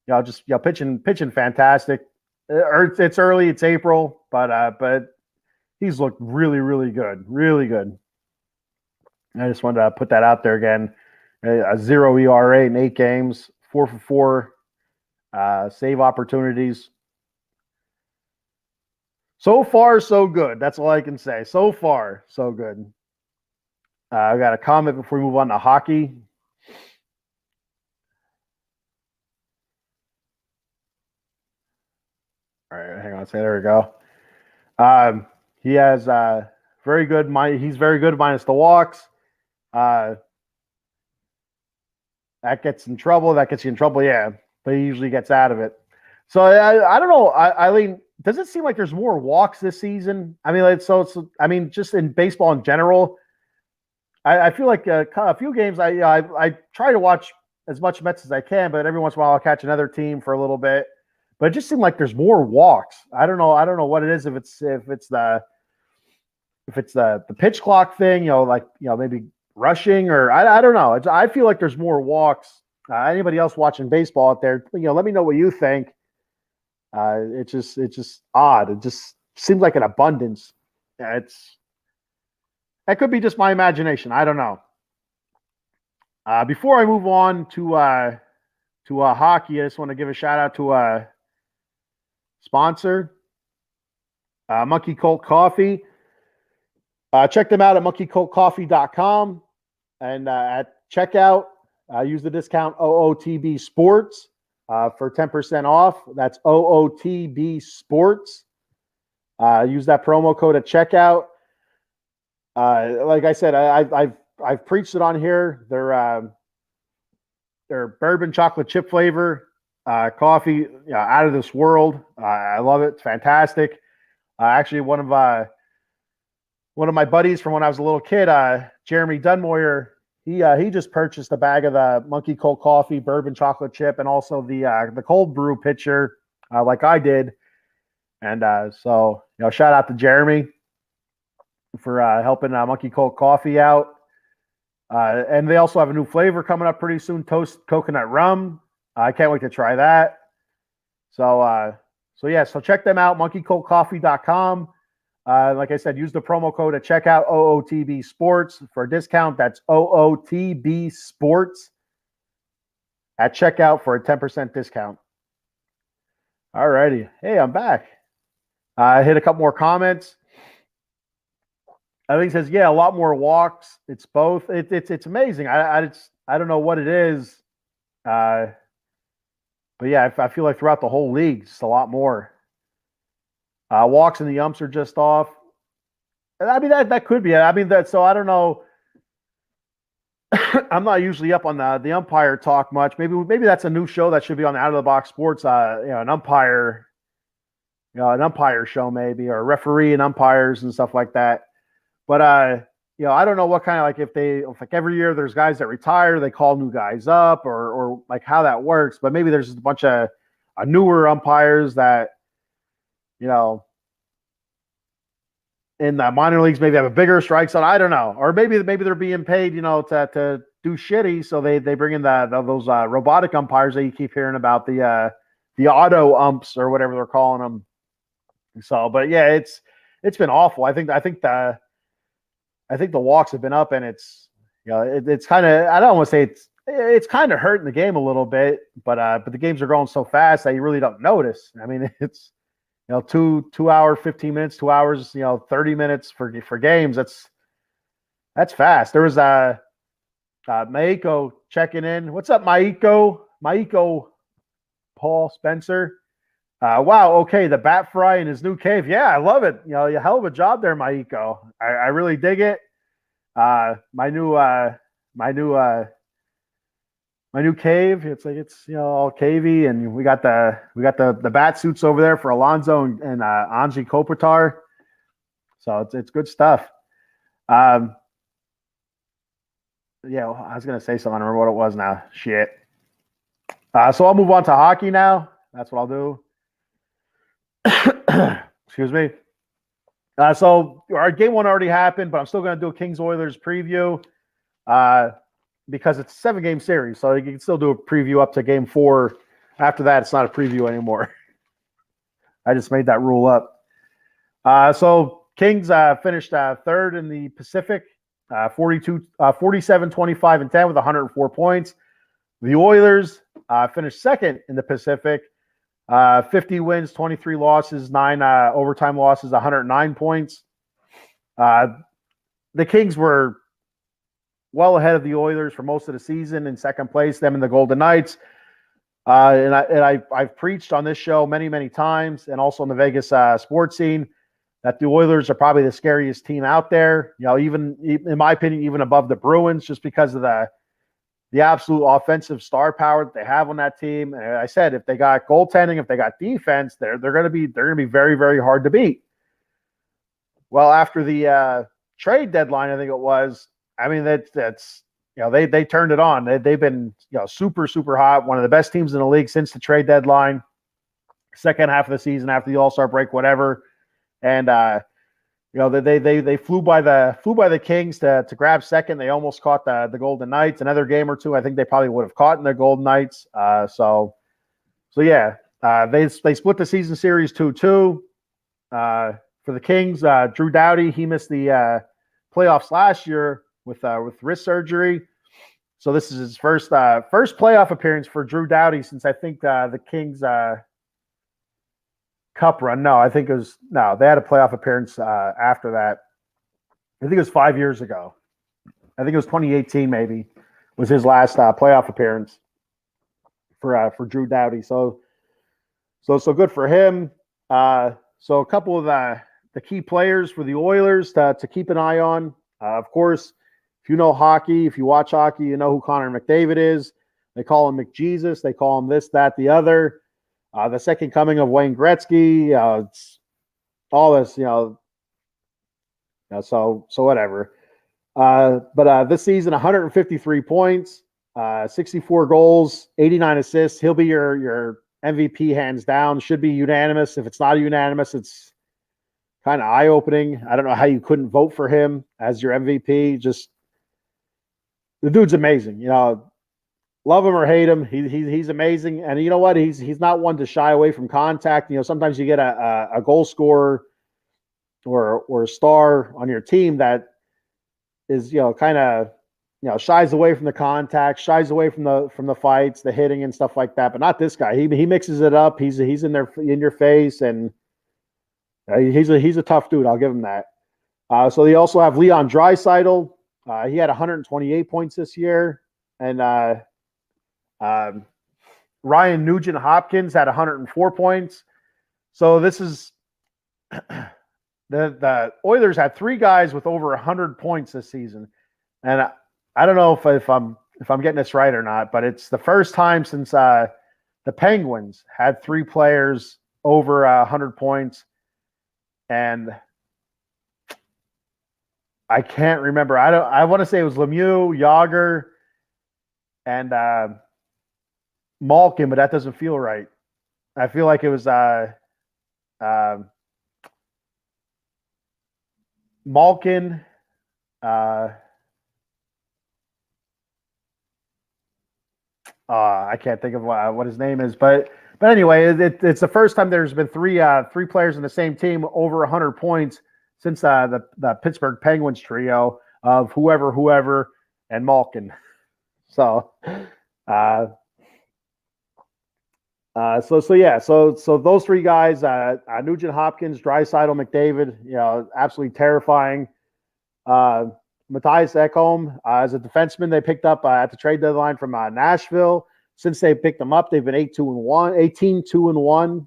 Pitching fantastic. It's early, it's April, but he's looked really, really good, really good. I just wanted to put that out there again. A 0 ERA in 8 games, 4 for 4 save opportunities. So far, so good. That's all I can say. So far, so good. I got a comment before we move on to hockey. All right, hang on. There we go. He has very good. He's very good minus the walks. That gets in trouble. That gets you in trouble. Yeah, but he usually gets out of it. So I don't know. Eileen, does it seem like there's more walks this season? I mean, just in baseball in general, I feel like a few games. I try to watch as much Mets as I can, but every once in a while I'll catch another team for a little bit. But it just seemed like there's more walks. I don't know what it is. If it's the pitch clock thing, maybe rushing, or I don't know. I feel like there's more walks. Anybody else watching baseball out there, let me know what you think. It's just odd. It just seems like an abundance. That could be just my imagination. I don't know. Before I move on to hockey, I just want to give a shout out to a sponsor, Monkey Colt Coffee. Check them out at monkeycoltcoffee.com, and at checkout, use the discount OOTB Sports for 10% off. That's OOTB Sports. Use that promo code at checkout. Like I said, I've preached it on here. Their bourbon chocolate chip flavor coffee, out of this world. I love it. It's fantastic. Actually, one of my buddies from when I was a little kid, Jeremy Dunmoyer, he just purchased a bag of the Monkey Colt Coffee bourbon chocolate chip and also the cold brew pitcher, like I did. And so shout out to Jeremy for helping Monkey Colt Coffee out. And they also have a new flavor coming up pretty soon, toast coconut rum. I can't wait to try that. So check them out, monkeycoltcoffee.com. Like I said, use the promo code at checkout, OOTB Sports, for a discount. That's OOTB Sports at checkout for a 10% discount. All righty. Hey, I'm back. I hit a couple more comments. I think it says, a lot more walks. It's both. It's amazing. I don't know what it is. But yeah, I feel like throughout the whole league, it's a lot more. Walks and the umps are just off. I mean, that could be it. I mean, so I don't know. I'm not usually up on the umpire talk much. Maybe that's a new show that should be on the Out of the Box Sports. An umpire show maybe, or referee and umpires and stuff like that. But I don't know what kind of, if every year there's guys that retire, they call new guys up, or like how that works. But maybe there's just a bunch of newer umpires that, in the minor leagues maybe have a bigger strike zone. I don't know. Or maybe they're being paid, to do shitty. So they bring in those robotic umpires that you keep hearing about, the auto umps or whatever they're calling them. So, but yeah, it's been awful. I think the walks have been up, and it's kind of, I don't want to say it's kind of hurting the game a little bit, but the games are going so fast that you really don't notice. I mean, it's 2 hour 15 minutes, 2 hours 30 minutes for games. That's fast. There was Maiko checking in. What's up, Maiko Paul Spencer? Wow. Okay. The Bat Frie in his new cave. Yeah, I love it. You hell of a job there, Maiko. I really dig it. My new cave. It's like, it's all cavey, and we got the bat suits over there for Alonzo and Anji Kopitar. So it's good stuff. I was gonna say something. I don't remember what it was now. Shit. So I'll move on to hockey now. That's what I'll do. Excuse me. So our game one already happened, but I'm still going to do a Kings Oilers preview because it's a 7-game series. So you can still do a preview up to game 4. After that, it's not a preview anymore. I just made that rule up. So Kings finished third in the Pacific, 47, 25, and 10 with 104 points. The Oilers finished second in the Pacific. 50 wins, 23 losses, 9 overtime losses, 109 points. The Kings were well ahead of the Oilers for most of the season in second place, them and the Golden Knights. And I've preached on this show many, many times, and also on the Vegas sports scene, that the Oilers are probably the scariest team out there. Even in my opinion, even above the Bruins, just because of the absolute offensive star power that they have on that team. And I said, if they got goaltending, if they got defense, they're going to be very, very hard to beat. Well, after the trade deadline, I think it was. I mean, that's they turned it on. They've been super, super hot. One of the best teams in the league since the trade deadline. Second half of the season after the All-Star break, whatever, and they flew by the Kings to grab second. They almost caught the Golden Knights. Another game or two, I think they probably would have caught in the Golden Knights. So yeah, they split the season series 2-2. For the Kings, Drew Doughty, he missed the playoffs last year with wrist surgery. So this is his first playoff appearance for Drew Doughty since I think the Kings Cup run. They had a playoff appearance after that. I think it was 5 years ago. I think it was 2018 maybe was his last playoff appearance for Drew Doughty. So good for him. So a couple of the key players for the Oilers to keep an eye on. Of course, if you know hockey, if you watch hockey, you know who Connor McDavid is. They call him McJesus. They call him this, that, the other. The second coming of Wayne Gretzky. It's all this, so whatever. But this season, 153 points, 64 goals, 89 assists. He'll be your MVP hands down. Should be unanimous. If it's not unanimous, it's kind of eye-opening. I don't know how you couldn't vote for him as your MVP. Just the dude's amazing. Love him or hate him, he's amazing. And you know what? He's not one to shy away from contact. Sometimes you get a goal scorer or a star on your team that is kind of shies away from the contact, shies away from the fights, the hitting and stuff like that. But not this guy. He mixes it up. He's in your face, and he's a tough dude. I'll give him that. So they also have Leon Draisaitl. He had 128 points this year, and Ryan Nugent-Hopkins had 104 points. So this is the Oilers had 3 guys with over 100 points this season, and I don't know if I'm getting this right or not, but it's the first time since the Penguins had 3 players over 100 points, and I can't remember. I want to say it was Lemieux, Yager, and Malkin, but that doesn't feel right. I feel like it was Malkin. I can't think of what his name is, but anyway, it's the first time there's been three players in the same team over 100 points since the Pittsburgh Penguins trio of whoever, and Malkin. So, so those 3 guys, Nugent Hopkins, Draisaitl, McDavid, absolutely terrifying. Matthias Ekholm, as a defenseman, they picked up at the trade deadline from Nashville. Since they picked him up, they've been 18-2-1.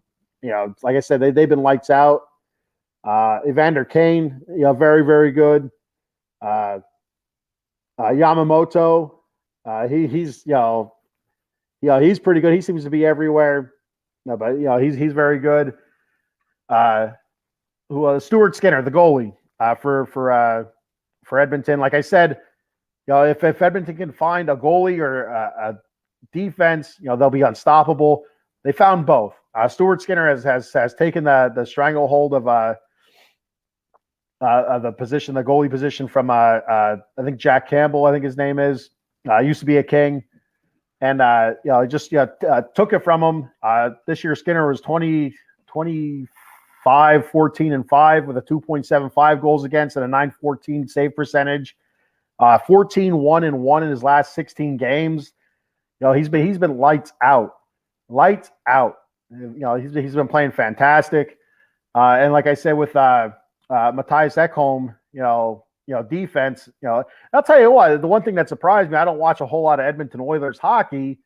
Like I said, they've been lights out. Evander Kane, very, very good. Yamamoto, he's pretty good. He seems to be everywhere. No, but he's very good. Stuart Skinner, the goalie, for Edmonton. Like I said, if Edmonton can find a goalie or a defense, they'll be unstoppable. They found both. Stuart Skinner has taken the stranglehold of the position, the goalie position from I think Jack Campbell, I think his name is. Used to be a King, and took it from him. This year Skinner was 25, 14, and 5 with a 2.75 goals against and a 914 save percentage. 14-1-1 in his last 16 games. he's been lights out, lights out. He's been playing fantastic. And like I said with Matthias Ekholm, defense. I'll tell you what. The one thing that surprised me, I don't watch a whole lot of Edmonton Oilers hockey,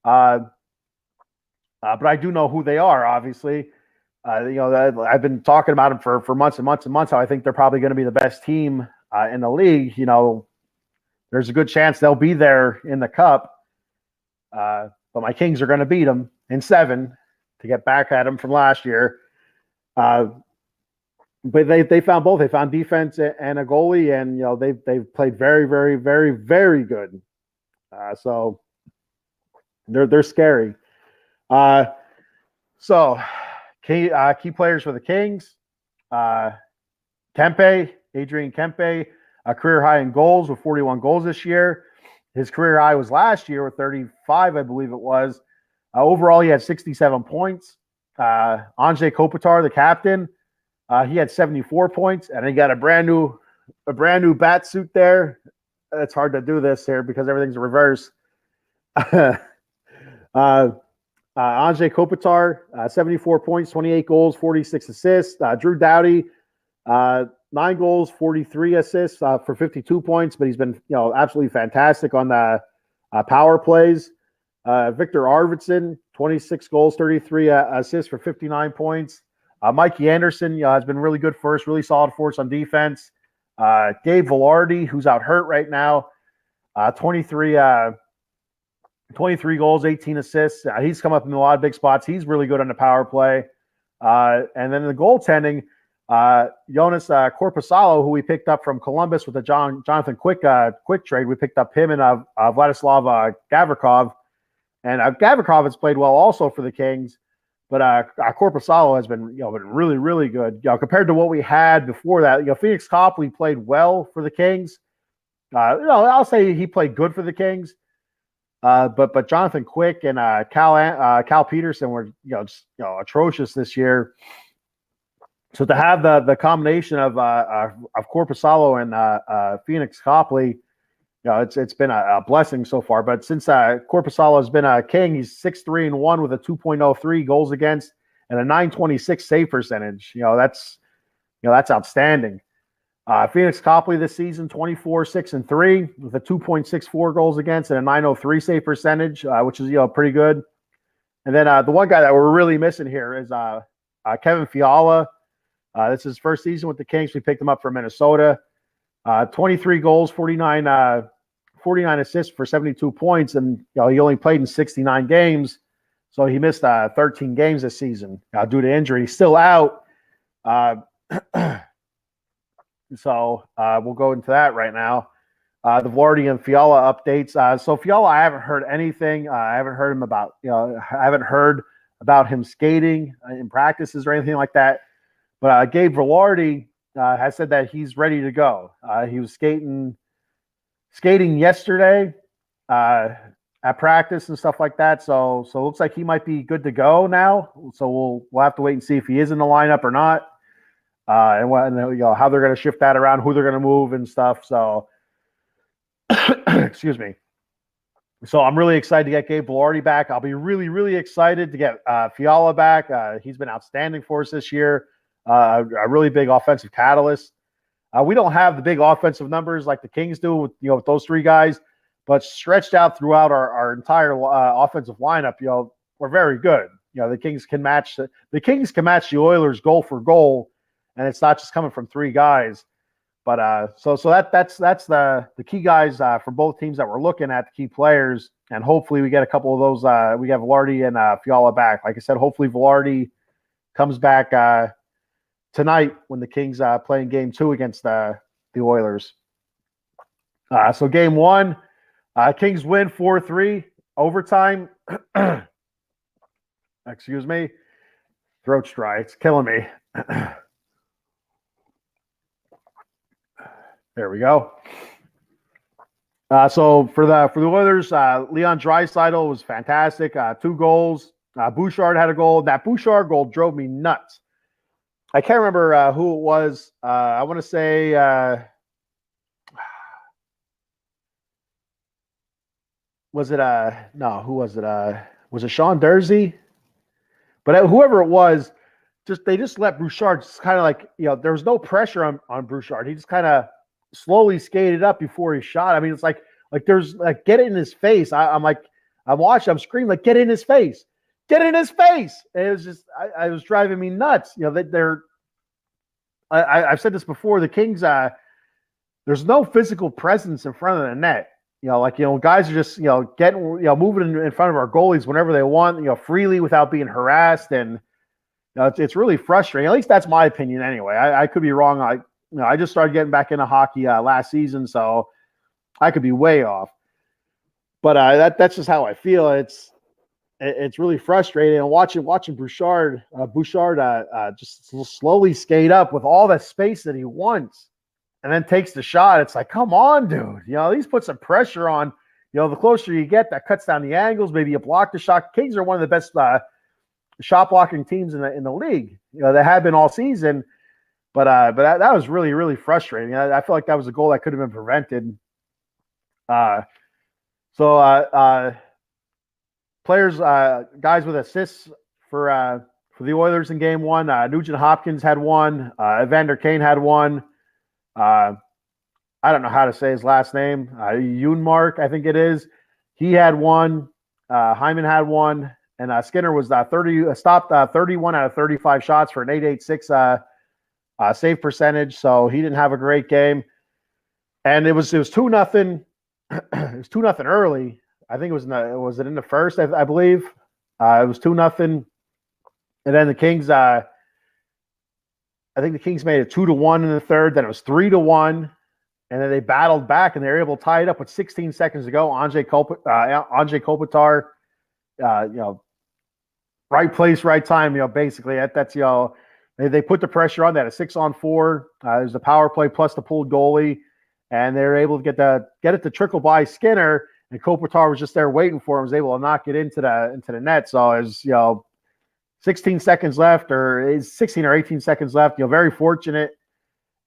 but I do know who they are. Obviously, I've been talking about them for months and months and months. How I think they're probably going to be the best team in the league. There's a good chance they'll be there in the cup. But my Kings are going to beat them in 7 to get back at them from last year. But they found both. They found defense and a goalie, and they've played very, very, very, very good. So they're scary. So key players for the Kings: Adrian Kempe, a career high in goals with 41 goals this year. His career high was last year with 35, I believe it was. Overall, he had 67 points. Anze Kopitar, the captain, he had 74 points, and he got a brand new bat suit there. It's hard to do this here because everything's reverse. Anze Kopitar, 74 points, 28 goals, 46 assists. Drew Doughty, 9 goals, 43 assists for 52 points, but he's been absolutely fantastic on the power plays. Victor Arvidsson, 26 goals, 33 assists for 59 points. Mikey Anderson has been really good for us, really solid for us on defense. Gabe Vilardi, who's out hurt right now, 23 goals, 18 assists. He's come up in a lot of big spots. He's really good on the power play. And then in the goaltending, Jonas Korpisalo, who we picked up from Columbus with the Jonathan Quick trade. We picked up him and Vladislav Gavrikov. And Gavrikov has played well also for the Kings. But Korpisalo has been really, really good. Compared to what we had before that, Phoenix Copley played well for the Kings. I'll say he played good for the Kings. But Jonathan Quick and Cal Peterson were just atrocious this year. So to have the combination of Korpisalo and Phoenix Copley, it's been a blessing so far. But since Korpisalo has been a King, he's 6-3-1 with a 2.03 goals against and a 926 save percentage. That's outstanding. Phoenix Copley this season, 24-6-3 with a 2.64 goals against and a 903 save percentage, which is pretty good. And then the one guy that we're really missing here is Kevin Fiala. This is his first season with the Kings. We picked him up from Minnesota. 23 goals, 49 assists for 72 points, and he only played in 69 games, so he missed 13 games this season due to injury. He's still out. So we'll go into that right now. The Vilardi and Fiala updates. So Fiala, I haven't heard anything. I haven't heard about him skating in practices or anything like that. But Gabe Vilardi has said that he's ready to go. He was skating yesterday at practice and stuff like that. So it looks like he might be good to go now. So we'll have to wait and see if he is in the lineup or not, and how they're going to shift that around, who they're going to move and stuff. So excuse me. So I'm really excited to get Gabe Vilardi back. I'll be really, really excited to get Fiala back. He's been outstanding for us this year. A really big offensive catalyst. We don't have the big offensive numbers like the Kings do with those 3 guys, but stretched out throughout our entire offensive lineup, we're very good. The Kings can match the Oilers goal for goal, and it's not just coming from 3 guys. But so that's the key guys for both teams that we're looking at, the key players, and hopefully we get a couple of those. We have Vilardi and Fiala back. Like I said, hopefully Vilardi comes back tonight when the Kings playing game 2 against the Oilers. So game 1, Kings win 4-3 overtime. Excuse me, throat's dry. It's killing me. There we go. So for the Oilers, Leon Draisaitl was fantastic. 2 goals. Bouchard had a goal. That Bouchard goal drove me nuts. I can't remember who it was. I want to say was it no, who was it? Was it Sean Dursey? But whoever it was, they just let Bouchard just kind of like, there was no pressure on Bouchard. He just kind of slowly skated up before he shot. I mean, it's like there's like, get it in his face. I'm like, I'm watching, I'm screaming like, get in his face, get in his face. And it was just, I was driving me nuts. I've said this before. The Kings, there's no physical presence in front of the net. Guys are just, getting, moving in front of our goalies whenever they want, freely without being harassed. And it's really frustrating. At least that's my opinion anyway. I could be wrong. I just started getting back into hockey last season, so I could be way off. But that's just how I feel. It's really frustrating. And watching Bouchard just slowly skate up with all that space that he wants, and then takes the shot. It's like, come on, dude. At least put some pressure on. The closer you get, that cuts down the angles. Maybe you block the shot. Kings are one of the best shot blocking teams in the league. They have been all season. But that was really, really frustrating. I feel like that was a goal that could have been prevented. Players, guys with assists for the Oilers in Game 1. Nugent Hopkins had one. Evander Kane had one. I don't know how to say his last name. Junmark, I think it is. He had one. Hyman had one. And Skinner was stopped 31 out of 35 shots for an 8.86 save percentage. So he didn't have a great game. And it was 2-0. It was 2-0 early. I think it was in the first, I believe. It was 2-0. And then the Kings, I think the Kings made it 2-1 in the third. Then it was 3-1. And then they battled back, and they were able to tie it up with 16 seconds to go. Anze Kopitar, right place, right time. Basically that's they put the pressure on that. A 6-on-4. There's a power play plus the pulled goalie, and they were able to get it to trickle by Skinner, and Kopitar was just there waiting for him. Was able to knock it into the net. So it was 16 seconds left, or 16 or 18 seconds left. Very fortunate,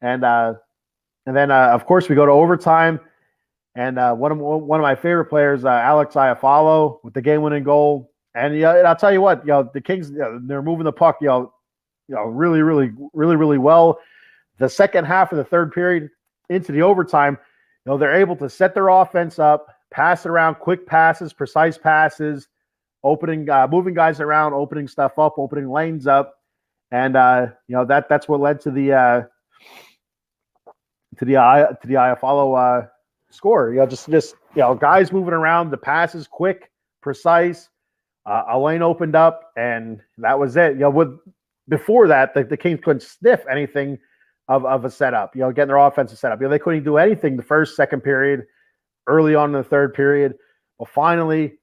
and then of course we go to overtime, and one of my favorite players, Alex Iafallo, with the game-winning goal. And I'll tell you what, the Kings, they're moving the puck, really, really, really, really well. The second half of the third period into the overtime, they're able to set their offense up, pass it around, quick passes, precise passes, moving guys around, opening stuff up, opening lanes up, and that's what led to the Iafallo score. Just guys moving around, the passes quick, precise. A lane opened up, and that was it. Before that, the Kings couldn't sniff anything of a setup. Getting their offensive setup. They couldn't do anything the first, second period, early on in the third period. Well, finally,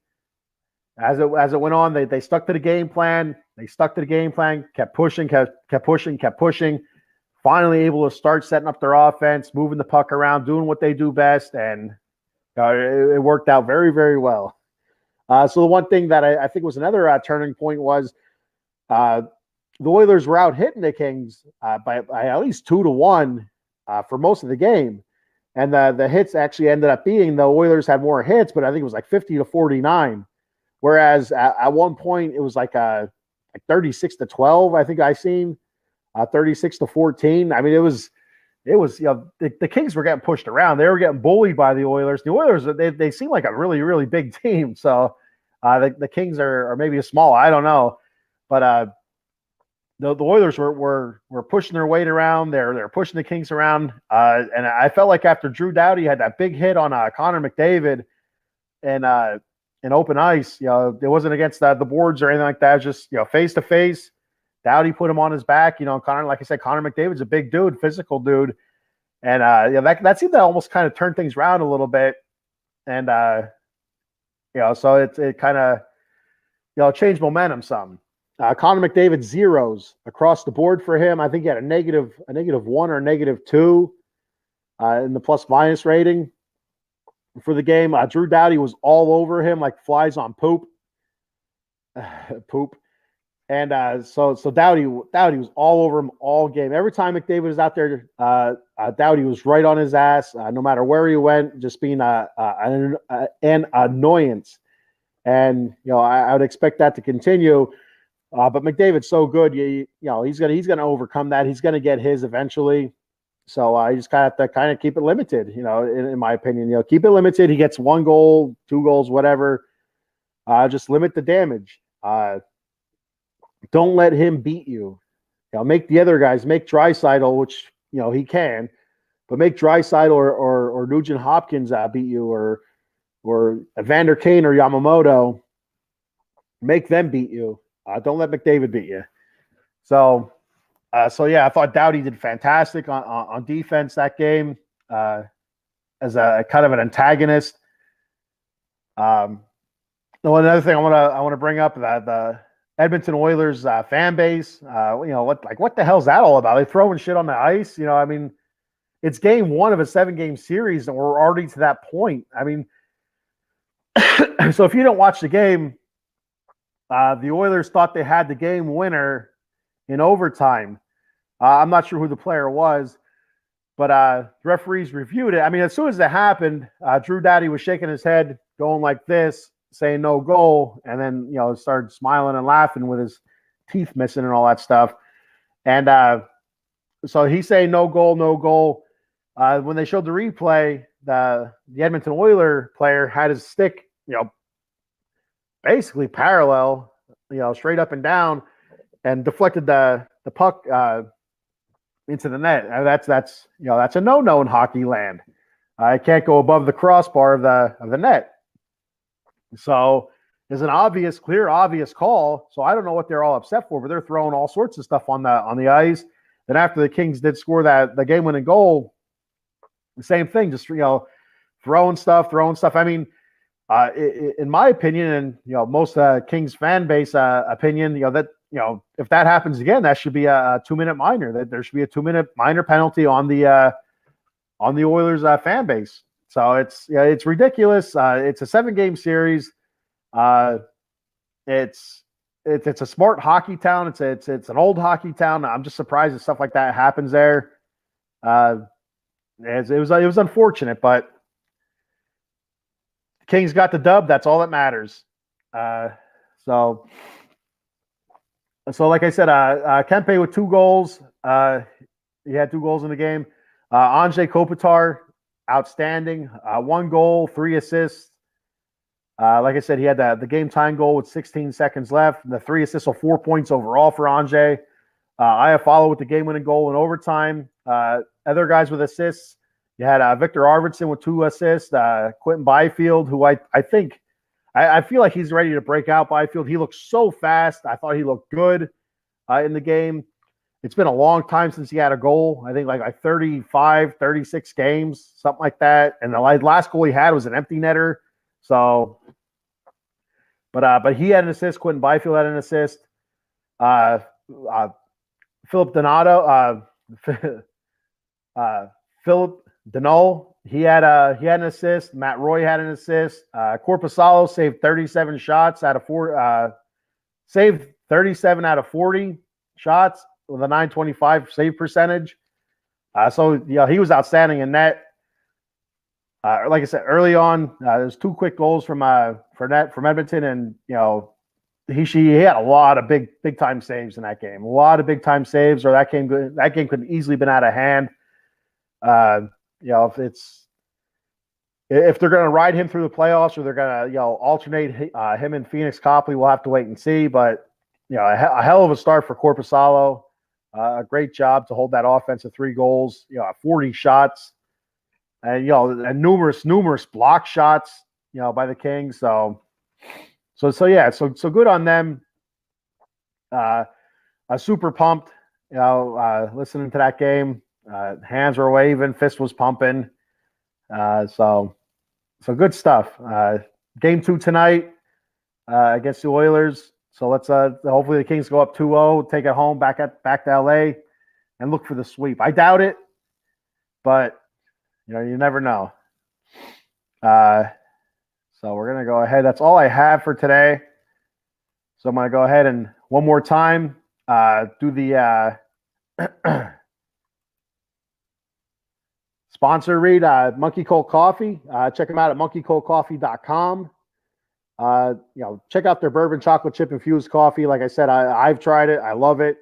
as it went on, they stuck to the game plan. Kept pushing, kept pushing. Finally, able to start setting up their offense, moving the puck around, doing what they do best, and it worked out very, very well. So the one thing that I think was another turning point was the Oilers were out hitting the Kings by at least 2-1 for most of the game. And the hits actually ended up being the Oilers had more hits, but I think it was like 50-49. Whereas at one point it was like 36-12, I think I seen 36-14. I mean, it was the Kings were getting pushed around. They were getting bullied by the Oilers. The Oilers, they seem like a really, really big team. So the Kings are maybe a small, I don't know. But the Oilers were pushing their weight around. They're pushing the Kings around. And I felt like after Drew Doughty had that big hit on Connor McDavid and in open ice, it wasn't against the boards or anything like that. It was just, face to face. Doughty put him on his back. Connor, like I said, Connor McDavid's a big dude, physical dude. And that seemed to almost kind of turn things around a little bit. And so it kind of changed momentum some. Connor McDavid zeros across the board for him. I think he had a negative 1 or -2 in the plus minus rating for the game. Drew Doughty was all over him like flies on poop. And so Doughty was all over him all game. Every time McDavid was out there, Doughty was right on his ass, no matter where he went, just being an annoyance. And I would expect that to continue. But McDavid's so good, he's gonna overcome that. He's gonna get his eventually. So you just have to kind of keep it limited, in my opinion. Keep it limited. He gets 1 goal, 2 goals, whatever. Just limit the damage. Don't let him beat you. Make the other guys, make Draisaitl, which he can, but make Draisaitl or Nugent Hopkins beat you, or Evander Kane or Yamamoto. Make them beat you. Don't let McDavid beat you. So yeah, I thought Doughty did fantastic on defense that game as a kind of an antagonist. Another thing I want to bring up, the Edmonton Oilers fan base. What the hell's that all about? They throwing shit on the ice. I mean, it's game 1 of a 7-game series, and we're already to that point. I mean, so if you don't watch the game, the Oilers thought they had the game winner in overtime. I'm not sure who the player was, but the referees reviewed it. I mean, as soon as it happened, Drew Doughty was shaking his head, going like this, saying no goal, and then started smiling and laughing with his teeth missing and all that stuff. And so he's saying no goal, no goal. When they showed the replay, the Edmonton Oiler player had his stick, basically parallel, straight up and down, and deflected the puck into the net. That's a no-no in hockey land. It can't go above the crossbar of the net. So there's an clear obvious call. So I don't know what they're all upset for, but they're throwing all sorts of stuff on the ice. Then after the Kings did score the game-winning goal, the same thing, just throwing stuff. I mean, in my opinion, and most Kings fan base opinion, that if that happens again, that should be a 2-minute minor. That there should be a 2-minute minor penalty on the Oilers fan base. So it's ridiculous. It's a 7-game series. It's a smart hockey town. It's an old hockey town. I'm just surprised that stuff like that happens there. It was unfortunate, but the Kings got the dub. That's all that matters. So like I said, Kempe with 2 goals. He had 2 goals in the game. Anze Kopitar, outstanding. 1 goal, 3 assists. Like I said, he had the game-time goal with 16 seconds left. The 3 assists, so 4 points overall for Anze. Iafallo with the game-winning goal in overtime. Other guys with assists, you had Victor Arvidsson with 2 assists. Quentin Byfield, who I feel like he's ready to break out. Byfield, he looks so fast. I thought he looked good in the game. It's been a long time since he had a goal. I think like 35, 36 games, something like that. And the last goal he had was an empty netter. So, but he had an assist. Quentin Byfield had an assist. Philip Donato, Philip Deneau, he had an assist. Matt Roy had an assist. Korpisalo saved 37 shots out of 4. Saved 37 out of 40 shots with a .925 save percentage. So he was outstanding in net. Like I said early on, there's 2 quick goals from Edmonton, and he had a lot of big time saves in that game. A lot of big time saves, or that game could have easily been out of hand. If they're going to ride him through the playoffs, or they're going to alternate him and Phoenix Copley, we'll have to wait and see. But a hell of a start for Korpisalo. A great job to hold that offense to 3 goals. 40 shots. And and numerous block shots, by the Kings. So good on them. Super pumped, listening to that game. Hands were waving, fist was pumping. So good stuff. Game 2 tonight against the Oilers. So let's hopefully the Kings go up 2-0, take it home back to LA, and look for the sweep. I doubt it, but you never know. So we're going to go ahead. That's all I have for today. So I'm going to go ahead and one more time, do the sponsor read, Monkey Cold Coffee. Check them out at monkeycoldcoffee.com. Check out their bourbon chocolate chip infused coffee. Like I said, I've tried it. I love it.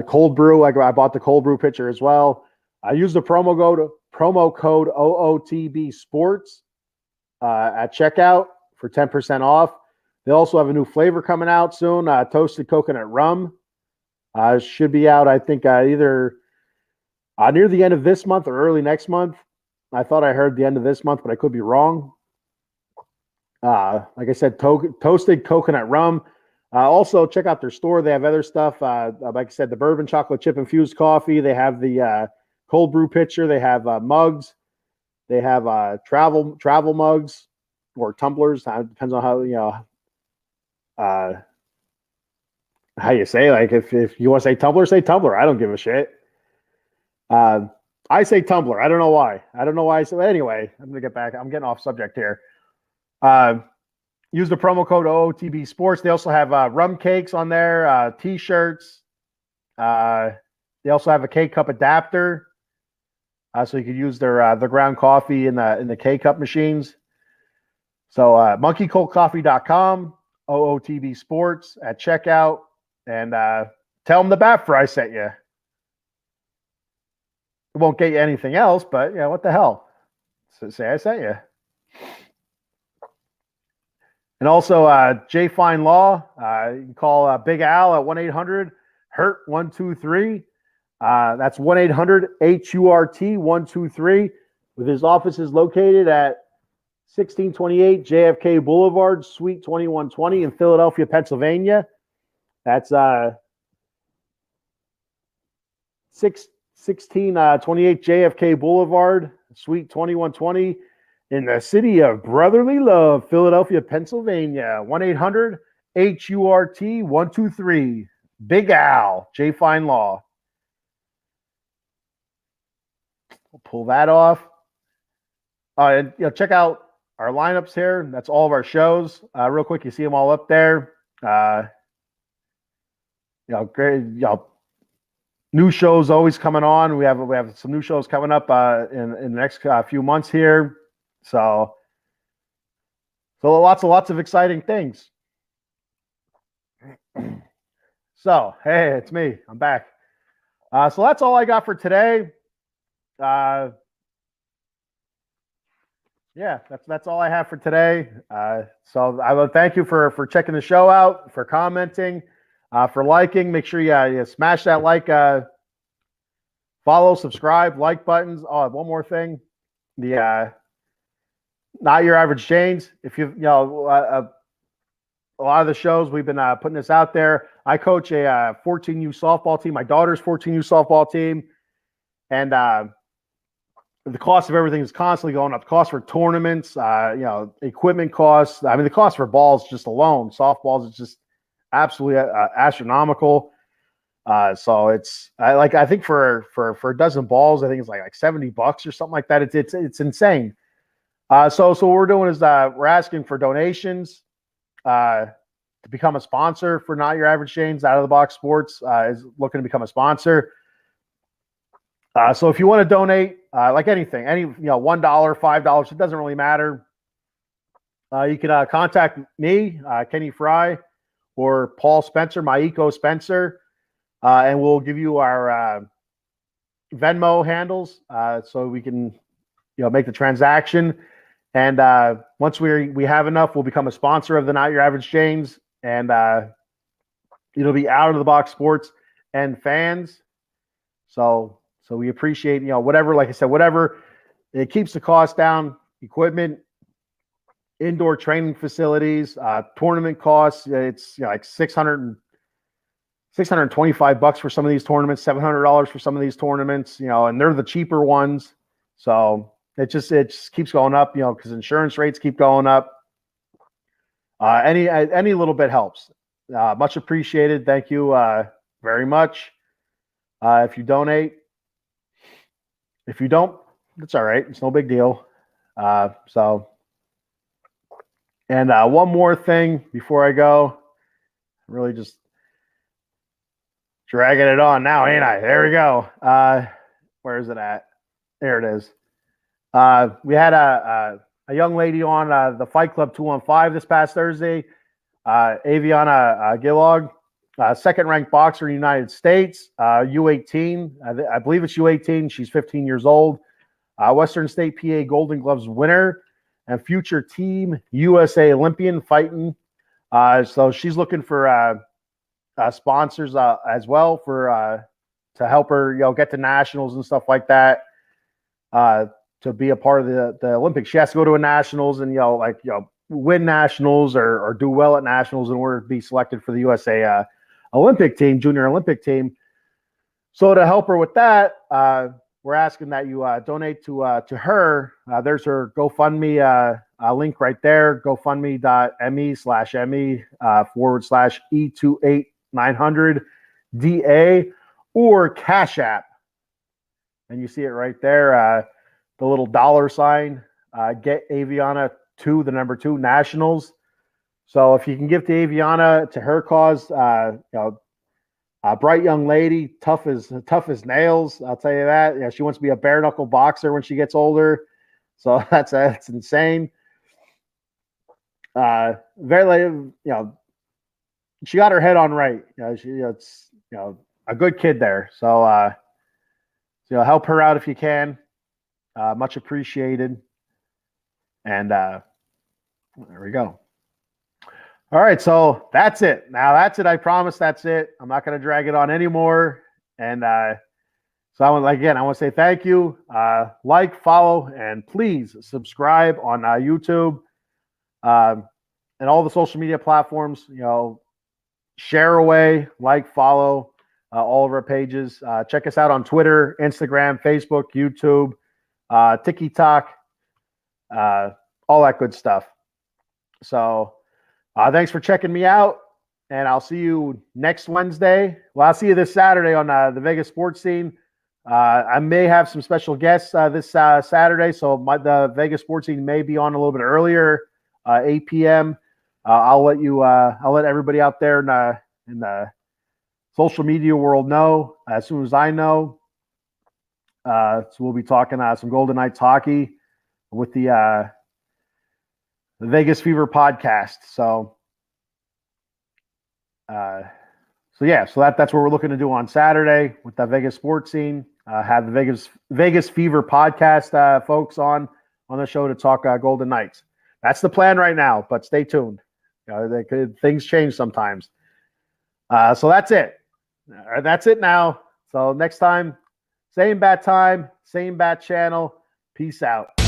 Cold brew. I bought the cold brew pitcher as well. I used the promo code OOTB Sports at checkout for 10% off. They also have a new flavor coming out soon, toasted coconut rum. Should be out, I think, either near the end of this month or early next month. I thought I heard the end of this month, but I could be wrong. Like I said, toasted coconut rum. Also, check out their store. They have other stuff. Like I said, the bourbon chocolate chip infused coffee. They have the cold brew pitcher. They have mugs. They have travel mugs or tumblers. Depends on how you say. Like if you want to say tumbler, say tumbler. I don't give a shit. I say tumbler. I don't know why. So anyway, I'm gonna get back. I'm getting off subject here. Use the promo code OOTB Sports. They also have rum cakes on there, T-shirts. They also have a K-Cup adapter, so you could use their ground coffee in the K-Cup machines. So monkeycoldcoffee.com, OOTB Sports at checkout, and tell them the Bat Frie sent you. It won't get you anything else, but what the hell? So say I sent you. And also, Jay Fine Law, you can call Big Al at 1-800-HURT-123. That's 1-800-HURT-123. With his offices located at 1628 JFK Boulevard, Suite 2120 in Philadelphia, Pennsylvania. That's 1628 JFK Boulevard, Suite 2120. In the city of brotherly love, Philadelphia, Pennsylvania. 1-800-HURT-123. Big Al, J Fine Law. We'll pull that off. And check out our lineups here. That's all of our shows. Real quick, you see them all up there. Great. New shows always coming on. We have some new shows coming up in the next few months here. So lots of exciting things. So, hey, it's me. I'm back. So that's all I got for today. Yeah, that's all I have for today. So I would thank you for checking the show out, for commenting, for liking. Make sure you smash that like, follow, subscribe, like buttons. Oh, one more thing. The Not Your Average Janes. If a lot of the shows we've been putting this out there. I coach a 14U softball team. My daughter's 14U softball team, and the cost of everything is constantly going up. The cost for tournaments, equipment costs. I mean, the cost for balls just alone, softballs is just absolutely astronomical. So I think for a dozen balls, I think it's like $70 or something like that. It's insane. So what we're doing is we're asking for donations to become a sponsor for Not Your Average Janes. Out of the Box Sports is looking to become a sponsor. So if you want to donate, like anything, $1, $5, it doesn't really matter. You can contact me, Kenny Fry, or Paul Spencer, my Eco Spencer, and we'll give you our Venmo handles so we can make the transaction. And once we have enough, we'll become a sponsor of the Not Your Average Janes, and it'll be Out of the Box Sports and fans. So we appreciate whatever. Like I said, whatever it keeps the cost down. Equipment, indoor training facilities, tournament costs. It's like $625 for some of these tournaments, $700 for some of these tournaments. And they're the cheaper ones. So it just keeps going up, because insurance rates keep going up. Any little bit helps. Much appreciated. Thank you very much. If you donate, if you don't, it's all right. It's no big deal. And one more thing before I go. really just dragging it on now, ain't I? There we go. Where is it at? There it is. We had a young lady on the Fight Club 2-on-5 this past Thursday. Aviana Gillog, second-ranked boxer in the United States, U18. I believe it's U18. She's 15 years old. Western State PA Golden Gloves winner and future Team USA Olympian fighting. So she's looking for sponsors as well for to help her, get to nationals and stuff like that. To be a part of the Olympics, she has to go to a nationals and win nationals or do well at nationals in order to be selected for the USA Olympic team, junior Olympic team. So to help her with that, we're asking that you donate to her. There's her GoFundMe link right there, GoFundMe.me/E28900DA or Cash App. And you see it right there, the little $sign, get Aviana to the number 2 nationals. So if you can give to Aviana, to her cause, a bright young lady, tough as nails. I'll tell you that. She wants to be a bare knuckle boxer when she gets older. So that's insane. Very, she got her head on right. It's a good kid there. So, help her out if you can. Much appreciated. And there we go. All right, so that's it. Now that's it. I promise that's it. I'm not going to drag it on anymore. And so I want to say thank you. Like, follow, and please subscribe on YouTube and all the social media platforms. Share away, like, follow all of our pages. Check us out on Twitter, Instagram, Facebook, YouTube, TikTok, all that good stuff. So. Thanks for checking me out, and I'll see you next Wednesday. Well, I'll see you this Saturday on the Vegas sports scene. I may have some special guests this Saturday, so the Vegas sports scene may be on a little bit earlier, 8 p.m. I'll let everybody out there in the social media world know as soon as I know. So we'll be talking some Golden Knights hockey with the Vegas Fever podcast. So that's what we're looking to do on Saturday with the Vegas sports scene. Have the Vegas Fever podcast folks on the show to talk Golden Knights. That's the plan right now, but stay tuned. Things change sometimes. So that's it. That's it now. So next time, same bat time, same bat channel. Peace out.